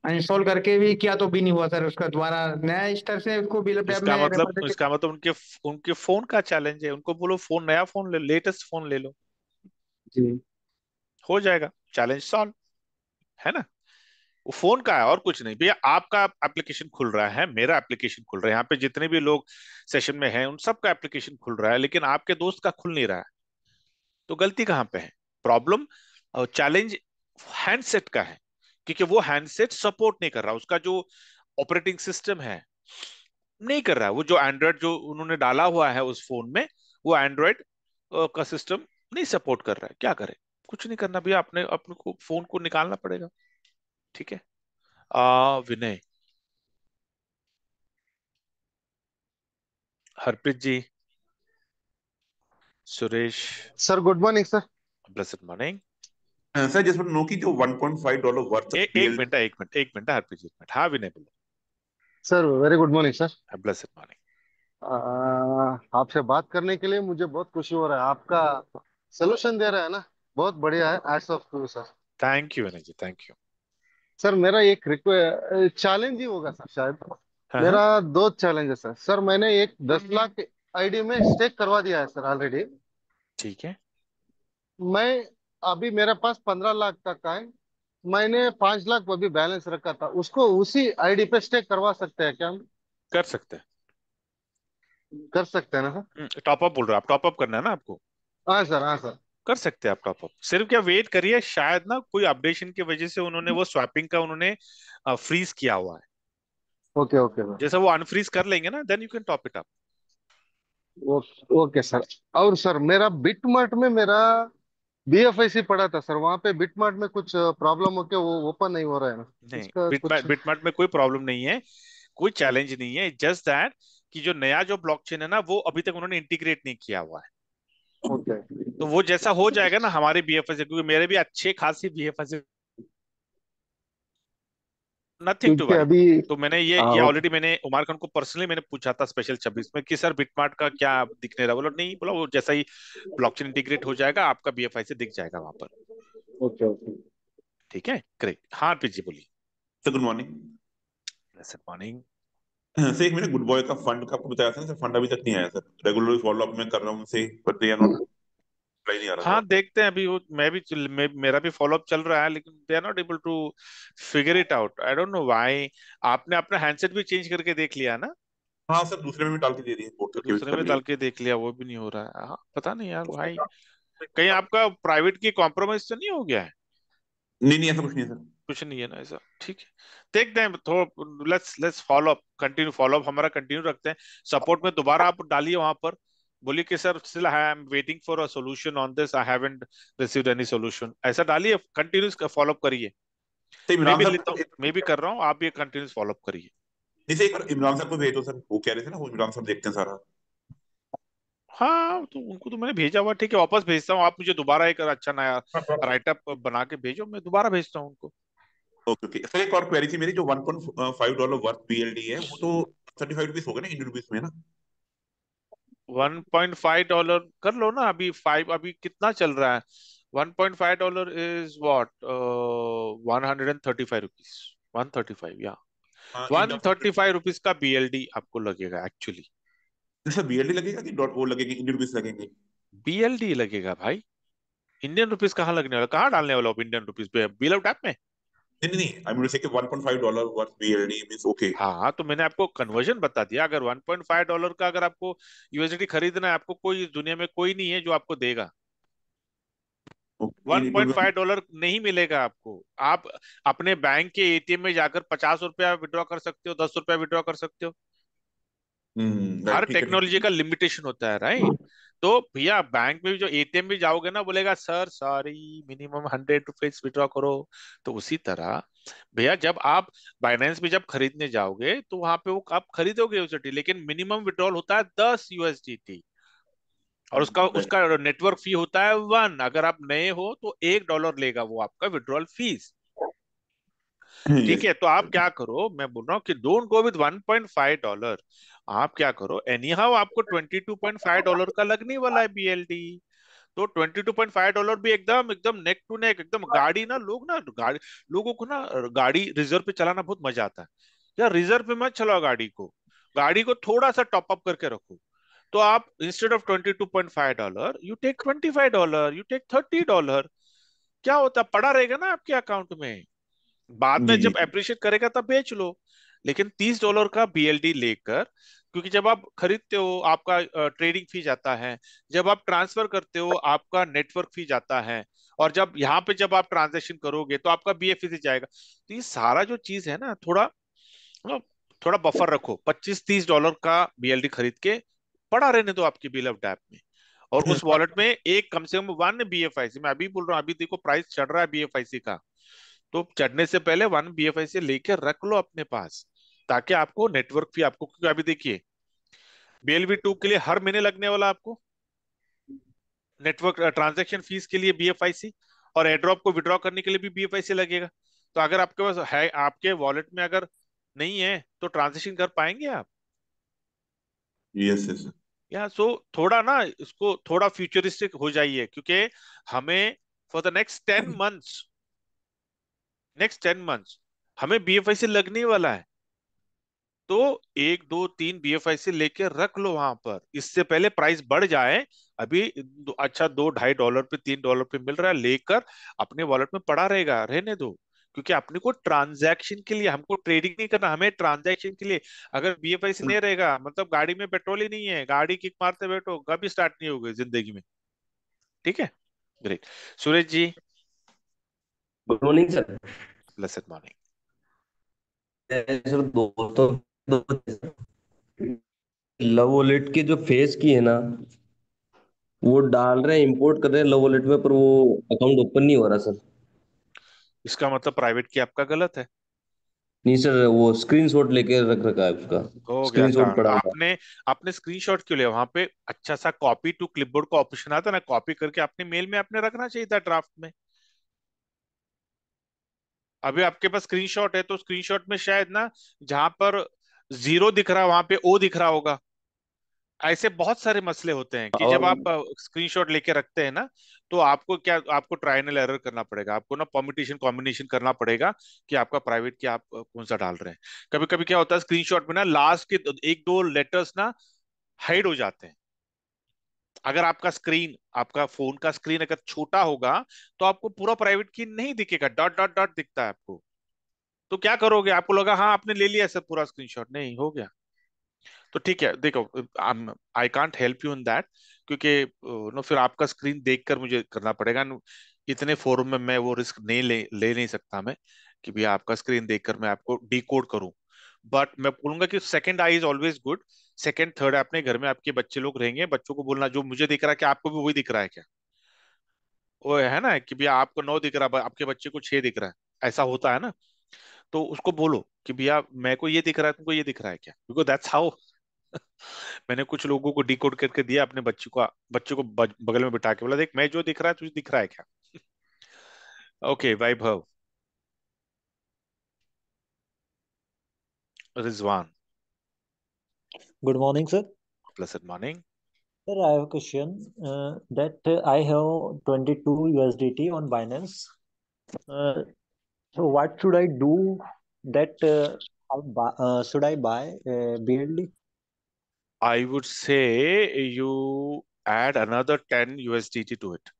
इंस्टॉल करके भी किया तो भी नहीं हुआ सर, उसका दोबारा नया स्टार से उसको बीएलएफ टैब में इसका मतलब उनके उनके फोन का चैलेंज है, उनको बोलो फोन, नया फोन ले, लेटेस्ट फोन ले लो, जी हो जाएगा, चैलेंज सॉल्व, है ना। वो फोन का है और कुछ नहीं भैया, आपका एप्लीकेशन खुल रहा है, मेरा एप्लीकेशन खुल रहा है, यहाँ पे जितने भी लोग सेशन में हैं उन सबका एप्लीकेशन खुल रहा है, लेकिन आपके दोस्त का खुल नहीं रहा है, तो गलती कहाँ पे है? प्रॉब्लम, चैलेंज हैंडसेट का है, क्योंकि वो हैंडसेट सपोर्ट नहीं कर रहा, उसका जो ऑपरेटिंग सिस्टम है नहीं कर रहा है, वो जो एंड्रॉयड जो उन्होंने डाला हुआ है उस फोन में, वो एंड्रॉयड का सिस्टम नहीं सपोर्ट कर रहा है, क्या करे? कुछ नहीं करना भैया, अपने अपने को फोन को निकालना पड़ेगा। ठीक है, Vinay, Harpreet ji, Suresh, sir good morning sir. Blessed morning. Sir just know कि जो $1.5 वर्थ एक बीएल। मिनट, एक मिनट हरप्रीत जी, एक मिनट, हाँ विनय बोलो। Sir very good morning sir. Blessed morning. आपसे बात करने के लिए मुझे बहुत खुशी हो रहा है। आपका सोल्यूशन दे रहा है ना, बहुत बढ़िया है, hats off to sir. Thank you Vinay ji, thank you. Sir मेरा एक रिक्वेस्ट चैलेंज ही होगा सर शायद। हाँ हाँ। मेरा दो चैलेंज है सर। सर मैंने एक 10 लाख आईडी में स्टेक करवा दिया है सर ऑलरेडी। ठीक है, मैं अभी मेरे पास 15 लाख तक का है। मैंने 5 लाख अभी बैलेंस रखा था, उसको उसी आईडी पे स्टेक करवा सकते हैं क्या हम? कर सकते कर सकते हैं ना सर? हैं। टॉप अप बोल रहे हो आप, टॉप अप करना है ना आपको? हाँ सर, हाँ सर। कर सकते हैं आप टॉप अप, सिर्फ क्या वेट करिए, शायद ना कोई अपडेशन की वजह से उन्होंने वो स्वैपिंग का उन्होंने फ्रीज किया हुआ है। Okay okay sir. जैसे वो अनफ्रीज कर लेंगे ना, then you can top it up. Okay sir. और सर मेरा बिटमार्ट में मेरा बीएफआईसी पड़ा था सर, वहां पे बिटमार्ट में कुछ प्रॉब्लम हो के वो ओपन नहीं हो रहा है ना, नहीं, उसका कुछ? बिटमार्ट में कोई प्रॉब्लम नहीं है, कोई चैलेंज नहीं है, जस्ट दैट कि जो नया जो ब्लॉकचेन है ना, वो अभी तक उन्होंने इंटीग्रेट नहीं किया हुआ है। ओके। तो वो जैसा हो जाएगा ना हमारे बीएफएस, क्योंकि मेरे भी अच्छे खासी बीएफएस, नथिंग टू क्योंकि वरी। अभी तो मैंने ये ओके। ऑलरेडी मैंने उमर खान को पर्सनली मैंने पूछा था स्पेशल 26 में कि सर बिटमार्ट का क्या दिखने रहा, बोला नहीं, बोला वो जैसा ही ब्लॉकचेन इंटीग्रेट हो जाएगा आपका बीएफआई से दिख जाएगा वहां पर। Okay okay. ठीक है, ग्रेट। हाँ पीजी बोलिए। Sir good morning. Good morning. Sir एक मैंने गुड बॉय का फंड का आपको बताया था ना सर, फंड अभी तक नहीं आया सर। रेगुलरली फॉलो अप मैं कर रहा हूँ उनसे, but they are not, reply नहीं आ रहा सर। हाँ देखते हैं, अभी वो मैं भी मेरा भी फॉलोअप चल रहा है, लेकिन they are not able to figure it out, I don't know why. आपने अपना हैंडसेट भी चेंज करके देख लिया ना? हाँ सर, दूसरे में भी डाल के दे दिए, पोर्ट करके यूज दूसरे कर में लिया। डाल के देख लिया, वो भी नहीं हो रहा है। हाँ पता नहीं यार भाई, कहीं आपका प्राइवेट की कॉम्प्रोमाइज तो नहीं हो गया है? नहीं नहीं, ऐसा कुछ नहीं है सर। कुछ नहीं है ना ऐसा? ठीक है, देखते हैं थोड़ा, let's let's follow up, continue follow up हमारा कंटिन्यू रखते हैं। सपोर्ट में दोबारा आप डालिए वहां पर, बोलिए कि sir still I am waiting for a solution on this, I haven't received any solution, ऐसा डालिए, कंटिन्यूस फॉलो अप करिए। तो मैं इमरान भी सर लेता हूँ, मैं भी कर रहा हूँ, आप भी कंटिन्यूस फॉलो अप करिए। नहीं सर, एक बार इमरान सर को भेजो सर, वो कह रहे थे ना, वो इमरान सर देखते हैं सारा। हाँ तो उनको तो मैंने भेजा हुआ, ठीक है, वापस भेजता हूँ, आप मुझे दोबारा एक अच्छा नया हाँ, राइटअप बना के भेजो, मैं दोबारा भेजता हूँ उनको। ओके ओके सर, एक और क्वेरी थी मेरी, जो $1.5 वर्थ बीएलडी है, वो तो ₹35 होगा ना, इंडियन रुपीज में ना? $1.5 कर लो ना, अभी 5 अभी कितना चल रहा है? $1.5 इज व्हाट, 135 रुपीज, 135 या in one terms of, thirty five rupees का बीएलडी आपको लगेगा एक्चुअली। सर बीएलडी लगेगा कि डॉट वो लगेंगे, इंडियन रुपीज लगेंगे? बीएलडी लगेगा भाई, इंडियन रुपीज कहाँ लगने वाला, कहाँ डालने वाला इंडियन रुपीज पे बिल ऑफ टैप में? नहीं नहीं नहीं, आई मीन से कि $1.5 वर्थ बीएलडी मींस ओके। हाँ तो मैंने आपको कन्वर्जन बता दिया, अगर $1.5 का अगर आपको यूएसडी खरीदना है, आपको कोई दुनिया में कोई नहीं है जो आपको देगा। ओके, $1.5 नहीं मिलेगा आपको। आप अपने बैंक के एटीएम में जाकर 50 रुपया विड्रॉ कर सकते हो, 10 रुपया विड्रॉ कर सकते हो। हर राइट, ठीक है ठीक टेक्नोलॉजी का लिमिटेशन होता है, राइट? तो भैया बैंक में भी जो एटीएम भी जाओगे ना, बोलेगा sir sorry minimum 100 rupees withdraw करो। तो उसी तरह भैया जब आप बाइनेंस में जब खरीदने जाओगे, तो वहां पे वो आप खरीदोगे यूएसडी, लेकिन मिनिमम विड्रॉल होता है 10 USDT, और उसका है। उसका नेटवर्क फी होता है 1। अगर आप नए हो तो $1 लेगा वो आपका विड्रॉल फीस। ठीक यस। है, तो आप क्या करो, मैं बोल रहा हूँ कि डोंट गो विद $1.5। आप क्या करो, एनी हाउ आपको $22.5 का लगने वाला है बीएलडी। तो $22.5 भी एकदम एकदम नेक टू नेक, एकदम गाड़ी ना, गाड़ी, लोगों को ना गाड़ी रिजर्व पे चलाना बहुत मजा आता है यार, रिजर्व पे मत चलाओ गाड़ी को, गाड़ी को थोड़ा सा टॉप अप करके रखो। तो आप instead of $22.5 you take $25, you take $30, क्या होता है, पड़ा रहेगा ना आपके अकाउंट में, बाद में जी जी। जब अप्रिशिएट करेगा तब बेच लो। लेकिन $30 का बीएलडी लेकर, क्योंकि जब आप खरीदते हो आपका ट्रेडिंग फी जाता है, जब आप ट्रांसफर करते हो आपका नेटवर्क फी जाता है, और जब यहाँ पे जब आप ट्रांजेक्शन करोगे तो आपका बीएफसी जाएगा। तो ये सारा जो चीज है ना, थोड़ा मतलब थोड़ा बफर रखो, $25-30 का बीएलडी खरीद के पड़ा रहने दो आपकी बिल ऑफ डैप में, और उस वॉलेट में एक कम से कम 1 बीएफआईसी, मैं अभी बोल रहा हूँ, अभी देखो प्राइस चढ़ रहा है बीएफआईसी का, तो चढ़ने से पहले 1 बीएफआईसी लेके रख लो अपने पास, ताकि आपको नेटवर्क फी आपको, क्योंकि अभी देखिए BLV 2 के लिए हर महीने लगने वाला आपको नेटवर्क ट्रांजैक्शन फीस के लिए बीएफआईसी, और एड्रॉप को विड्रॉ करने के लिए भी बीएफआईसी लगेगा। तो अगर आपके पास है, आपके वॉलेट में अगर नहीं है, तो ट्रांजेक्शन कर पाएंगे आप? Yes yes. या सो थोड़ा ना इसको थोड़ा फ्यूचरिस्टिक हो जाइए, क्योंकि हमें फॉर द नेक्स्ट 10 मंथ्स हमें बीएफआई से लगने वाला है। तो 1 2 3 BFI लेके रख लो वहां पर, इससे पहले प्राइस बढ़ जाए। अभी अच्छा $2 2.5 पे $3 पे मिल रहा है, लेकर अपने वॉलेट में पड़ा रहेगा, रहने दो। क्योंकि अपने को ट्रांजैक्शन के लिए, हमको ट्रेडिंग नहीं करना, हमें ट्रांजैक्शन के लिए। अगर BFI नहीं रहेगा मतलब गाड़ी में पेट्रोल ही नहीं है, गाड़ी किक मारते बैठो, कभी स्टार्ट नहीं होगी जिंदगी में। ठीक है, great. Suraj ji, good morning sir. Blessed morning. Sir दो लव वॉलेट की जो फेस की है ना, वो डाल रहे हैं, इंपोर्ट कर रहे हैं लव वॉलेट में, पर वो अकाउंट ओपन नहीं हो रहा सर। इसका मतलब प्राइवेट की आपका गलत है। नहीं सर, वो स्क्रीनशॉट लेके रख रखा है उसका, हो गया स्क्रीनशॉट काम। पड़ा हुआ है। आपने आपने स्क्रीनशॉट क्यों लिया? वहां पे अच्छा सा कॉपी टू क्लिपबोर्ड का ऑप्शन आता ना, कॉपी करके अपने मेल में आपने रखना चाहिए था ड्राफ्ट में। अभी आपके पास स्क्रीनशॉट है तो स्क्रीनशॉट में शायद ना, जहां पर 0 दिख रहा है वहां पे O दिख रहा होगा। ऐसे बहुत सारे मसले होते हैं कि और जब आप स्क्रीनशॉट लेके रखते हैं ना, तो आपको क्या, आपको ट्रायल एंड एरर करना पड़ेगा, आपको ना परम्यूटेशन कॉम्बिनेशन करना पड़ेगा कि आपका प्राइवेट की आप कौन सा डाल रहे हैं। कभी कभी क्या होता है स्क्रीनशॉट में ना, लास्ट के 1 2 लेटर्स ना हाइड हो जाते हैं। अगर आपका फोन का स्क्रीन अगर छोटा होगा, तो आपको पूरा प्राइवेट की नहीं दिखेगा, डॉट डॉट डॉट दिखता है आपको। तो क्या करोगे? आपको लगा हाँ आपने ले लिया सर पूरा स्क्रीनशॉट, नहीं हो गया। तो ठीक है, देखो, I can't help you in that, क्योंकि नो फिर आपका स्क्रीन देखकर मुझे करना पड़ेगा न, इतने फोरम में मैं वो रिस्क नहीं ले नहीं सकता मैं, कि भैया आपका स्क्रीन देखकर मैं आपको डिकोड करूं। बट मैं बोलूंगा कि second I is always good. Second third, अपने घर में आपके बच्चे लोग रहेंगे, बच्चों को बोलना जो मुझे दिख रहा है कि आपको भी वही दिख रहा है क्या। वो है ना कि भैया आपको 9 दिख रहा है, आपके बच्चे को 6 दिख रहा है, ऐसा होता है ना। तो उसको बोलो कि भैया मेरे को ये दिख रहा है, तुमको ये दिख रहा है क्या, बिकॉज दैट्स हाउ मैंने कुछ लोगों को डिकोड करके दिया, अपने बच्चे को बगल में बिठा के बोला, देख मैं जो दिख रहा है तुझे दिख रहा है क्या। Okay, Vaibhav. Rizwan. Good morning, sir. Pleasant morning. Sir, I have a question. That I have 22 USDT on Binance. Uh, so what should I do? That should I buy BLD I would से you add another 10 USDT to it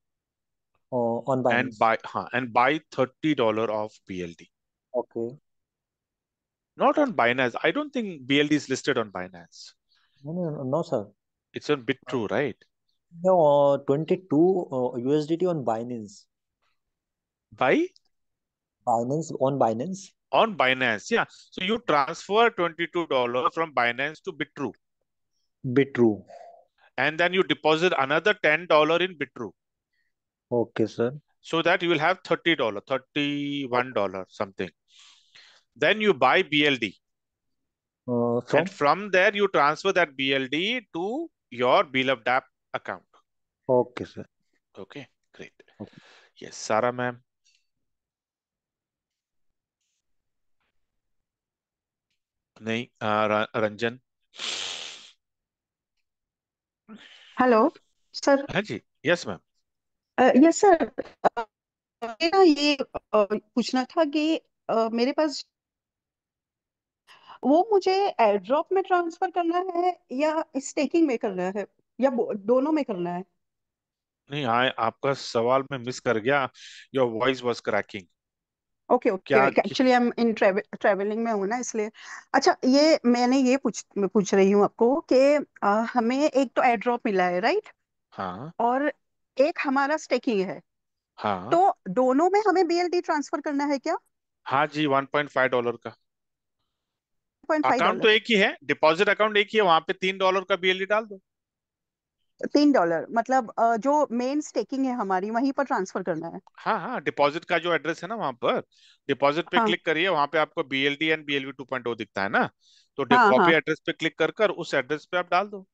on and Binance? buy $30 of BLD. Okay. Not on Binance. I don't think BLD is listed on Binance. No, sir. It's on BitTrue, right? No, 22 USDT on Binance. Buy On Binance. on Binance, yeah. So you transfer $22 from Binance to BitTrue, BitTrue. and then you deposit another $10 in BitTrue, Okay, sir. so that you will have $30, $31 something. Then you buy BLD, and From? from there you transfer that BLD to your beloved app account. Okay, sir. Okay, great. Okay. Yes, Sarah ma'am. नहीं, Ranjan. Hello sir. हाँ जी, yes ma'am. Yes sir. मेरा ये पूछना था कि मेरे पास वो मुझे एयर ड्रॉप में ट्रांसफर करना है या स्टेकिंग में करना है या दोनों में करना है। नहीं, हाँ आपका सवाल मैं मिस कर गया। Your voice was cracking. Okay okay, क्या actually I am in travelling में हूँ ना, इसलिए। अच्छा, ये मैंने ये मैं पूछ रही हूँ आपको कि हमें एक तो एयर ड्रॉप मिला है, राइट? हाँ और एक हमारा स्टेकिंग है, हाँ तो दोनों में हमें बीएलडी ट्रांसफर करना है क्या? हाँ जी, $1.5 का। अकाउंट तो $0.5। एक ही है, डिपॉजिट अकाउंट एक ही है, वहां पे $3 का BLD डाल दो। $3 मतलब जो मेन स्टेकिंग है हमारी वहीं पर ट्रांसफर करना है। हाँ हाँ, डिपॉजिट का जो एड्रेस है ना, वहां पर डिपॉजिट पे हाँ क्लिक करिए, वहां पे आपको BLD एंड BLV 2.0 दिखता है ना। तो हाँ कॉपी हाँ। एड्रेस पे क्लिक कर उस एड्रेस पे आप डाल दो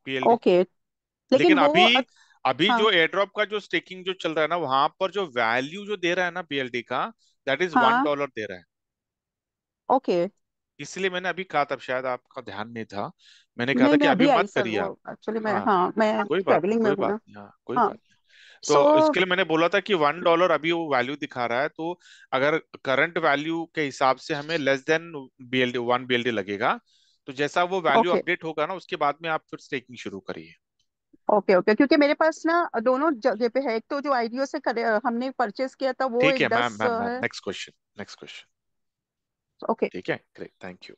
BLD। ओके, लेकिन लेकिन वो अभी अभी हाँ जो एयर ड्रॉप का जो स्टेकिंग जो चल रहा है ना, वहां पर जो वैल्यू जो दे रहा है ना BLD का, दैट इज वन हाँ। डॉलर दे रहा है। ओके। इसलिए मैंने अभी कहा, तब शायद आपका ध्यान नहीं था मैंने कहा था नहीं, कि मैं अभी अभी आई मत सर, करिए वो आप। एक्चुअली मैं, हाँ, हाँ, मैं कोई बात नहीं, ट्रैवलिंग में कोई हूँ बात ना। नहीं, हाँ कोई हाँ, बात नहीं। सो तो इसके लिए मैंने बोला था कि $1 अभी वो वैल्यू दिखा रहा है, तो अगर करंट वैल्यू के हिसाब से हमें लेस देन BLD 1 BLD लगेगा। तो जैसा वो वैल्यू ओके, अपडेट होगा ना, उसके बाद में आप फिर स्टेकिंग शुरू करिए। ओके, ओके, क्योंकि मेरे पास ना दोनों जगह पे है। एक तो जो आईडीओ से हमने परचेस किया था वो ठीक है एक मैम, 10 मैम मैम, है। Next question, next question. Okay. ठीक है, great, thank you.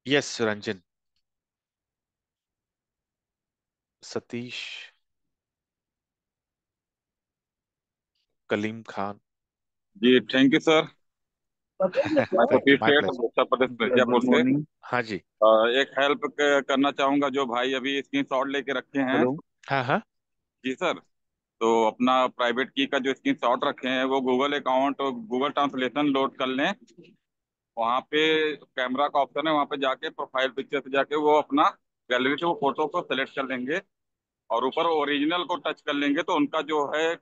Yes Ranjan. Satish. Kaleem Khan. Ji thank you sir. मैं थैंक यू, सतीश माय सेठ प्लेजर। उत्तर प्रदेश मिर्जापुर गुड से। मॉर्निंग। हाँ जी। एक हेल्प करना चाहूंगा, जो भाई अभी स्क्रीन शॉट लेके रखे हैं। हेलो। हाँ हाँ। जी सर। तो अपना प्राइवेट की का जो स्क्रीन शॉट रखे हैं वो गूगल अकाउंट और गूगल ट्रांसलेशन लोड कर लें। वहाँ पे कैमरा का ऑप्शन है, वहाँ पे जाके प्रोफाइल पिक्चर पे जाके वो अपना गैलरी से वो फोटो को सेलेक्ट कर लेंगे और ऊपर ओरिजिनल को टच कर लेंगे तो उनका जो है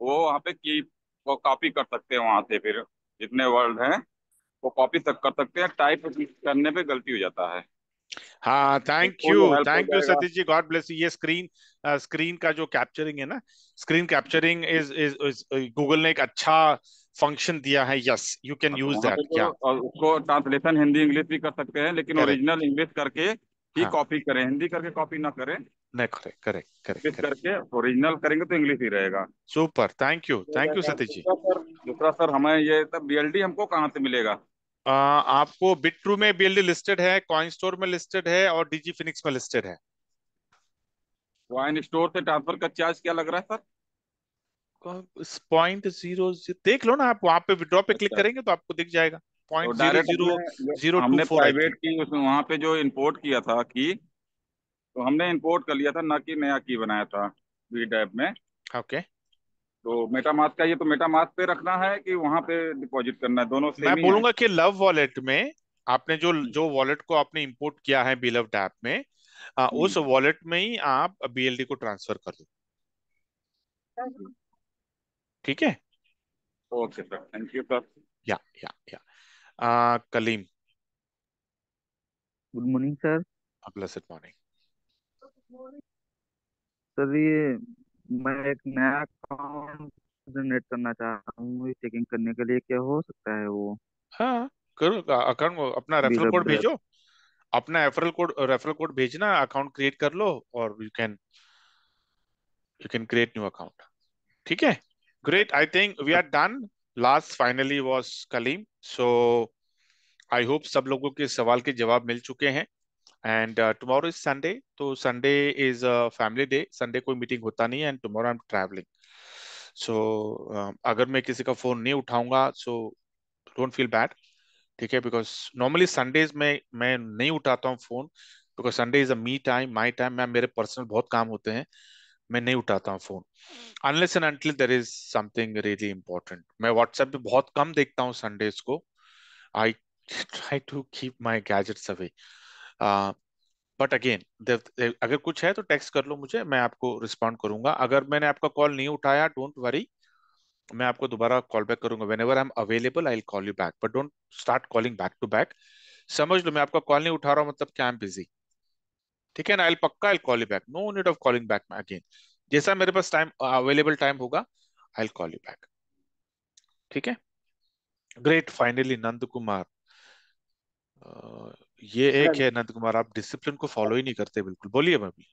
वो वहाँ पे की वो कॉपी कर सकते हैं। वहाँ से फिर जितने वर्ड हैं वो कॉपी तक कर सकते हैं। टाइप करने पे गलती हो जाता है। हाँ, तो ये हेल्प हो थैंक यू जाएगा। Satish ji, God bless you. ये स्क्रीन का जो कैप्चरिंग है ना, स्क्रीन कैप्चरिंग इज गूगल ने एक अच्छा फंक्शन दिया है। यस, यू कैन तो यूज वहाँ पे दैट, जो क्या। और उसको ट्रांसलेशन हिंदी इंग्लिश भी कर सकते हैं, लेकिन करेक्ट। ओरिजिनल इंग्लिश करके ही हाँ, कॉपी करें, हिंदी करके कॉपी ना करें। नहीं, correct correct correct English correct. करके ओरिजिनल करेंगे तो इंग्लिश ही रहेगा। Super, thank you Satish ji. दूसरा सर हमें ये तब बीएलडी हमको कहाँ से मिलेगा? आपको बिट्रू में BLD लिस्टेड है, कॉइन स्टोर में लिस्टेड है, और DG फिनिक्स में लिस्टेड है। वाइन स्टोर से ट्रांसफर का चार्ज क्या लग रहा है सर? 0.00 देख लो ना आप, वहां पे विड्रॉ पे क्लिक अच्छा, करेंगे तो आपको दिख जाएगा। तो पॉइंट जीरो डायरेक्ट जीरो हमने जीरो टू हमने फोर आई प्राइवेट थिंक। की उसमें वहाँ पे जो इंपोर्ट किया था की, तो हमने इंपोर्ट कर लिया था, ना कि नया की बनाया था वी टैब में। ओके। तो मेटामास्क का ये तो मेटामास्क पे रखना है कि वहाँ पे डिपॉजिट करना है? दोनों मैं सेम ही है। बोलूंगा कि लव वॉलेट में आपने जो जो वॉलेट को आपने इंपोर्ट किया है बिलव ऐप में, उस वॉलेट में ही आप BLD को ट्रांसफर कर दो। ठीक है। Okay sir, thank you sir. या Kaleem. Good morning sir. Blessed morning. Sir ये मैं एक नया अकाउंट जनरेट करना चाह रहा हूँ चेकिंग करने के लिए, क्या हो सकता है वो? हाँ, करो अकाउंट, अपना रेफरल बिल कोड अपडेट। भेजो। अपना रेफरल कोड भेजना, अकाउंट क्रिएट कर लो, और you can create new account. ठीक है, great. I think we are done. Last finally was Kaleem. So I hope सब लोगों के सवाल के जवाब मिल चुके हैं। एंड टुमारो इज संडे, तो Sunday is family day. Sunday कोई मीटिंग होता नहीं है, and tomorrow I am travelling. So अगर मैं किसी का फोन नहीं उठाऊंगा, सो डोंट फील बैड। ठीक है, बिकॉज नॉर्मली संडेज में मैं नहीं उठाता हूँ phone, because Sunday is a me time, my time. मैं मेरे पर्सनल बहुत काम होते हैं, मैं नहीं उठाता हूँ phone unless and until there is something really important. मैं व्हाट्सएप पे बहुत कम देखता हूँ संडेज को। I try to keep my gadgets away. But again, अगर कुछ है तो टेक्स्ट कर लो मुझे, मैं आपको रिस्पॉन्ड करूंगा। अगर मैंने आपका कॉल नहीं उठाया, डोंट वरी, मैं आपको दोबारा कॉल बैक करूंगा। Whenever I am available I will call you back, but don't start calling back to back. समझ लो, मैं आपका कॉल नहीं उठा रहा हूँ मतलब क्या, आई एम बिजी। ठीक है ना, आई पक्का I call you back, no need of calling back again. जैसा मेरे पास टाइम अवेलेबल टाइम होगा, I will call you back. ठीक है, ग्रेट। फाइनली नंद कुमार। ये एक सर है नंद कुमार, आप डिसिप्लिन को फॉलो ही नहीं करते बिल्कुल। बोलिए भाभी।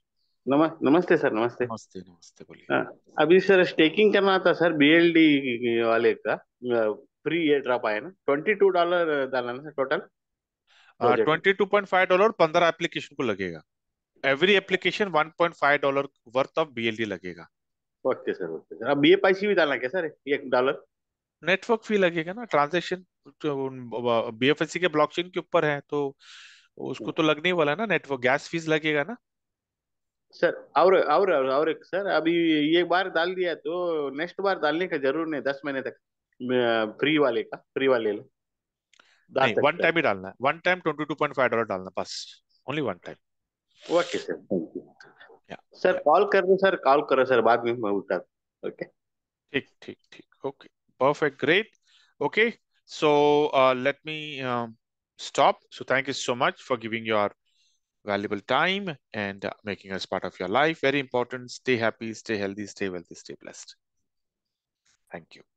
नमस्ते सर, नमस्ते। नमस्ते, नमस्ते, बोलिए। हाँ, अभी सर स्टेकिंग करना था सर बीएलडी वाले का। फ्री ये ड्रॉप आया ना, $22 डालना ना सर टोटल प्रोजेक्ट। $22.5 15 एप्लीकेशन को लगेगा। Every application $1.5 worth of BLD लगेगा। Okay sir, okay sir. अब BFIC भी डालना क्या सर, $1? नेटवर्क फी लगेगा ना, ट्रांजेक्शन BFSC के ब्लॉकचेन के ऊपर है, तो उसको तो लगने ही वाला है ना, नेटवर्क गैस फीस लगेगा ना। सर और एक सर, अभी एक बार डाल दिया तो नेक्स्ट बार डालने का जरूर नहीं, 10 महीने तक फ्री वाले डाल नहीं, वन सकते हैं। टाइम ही डालना है, वन टाइम $22.5 डालना, बस, only one time. Okay sir, thank you sir. Call करो सर, बाद में मैं उठा। ओके। ठीक ठीक ठीक, okay, perfect, great. Okay, so let me stop. So thank you so much for giving your valuable time and making us part of your life. Very important. Stay happy, stay healthy, stay wealthy, stay blessed. Thank you.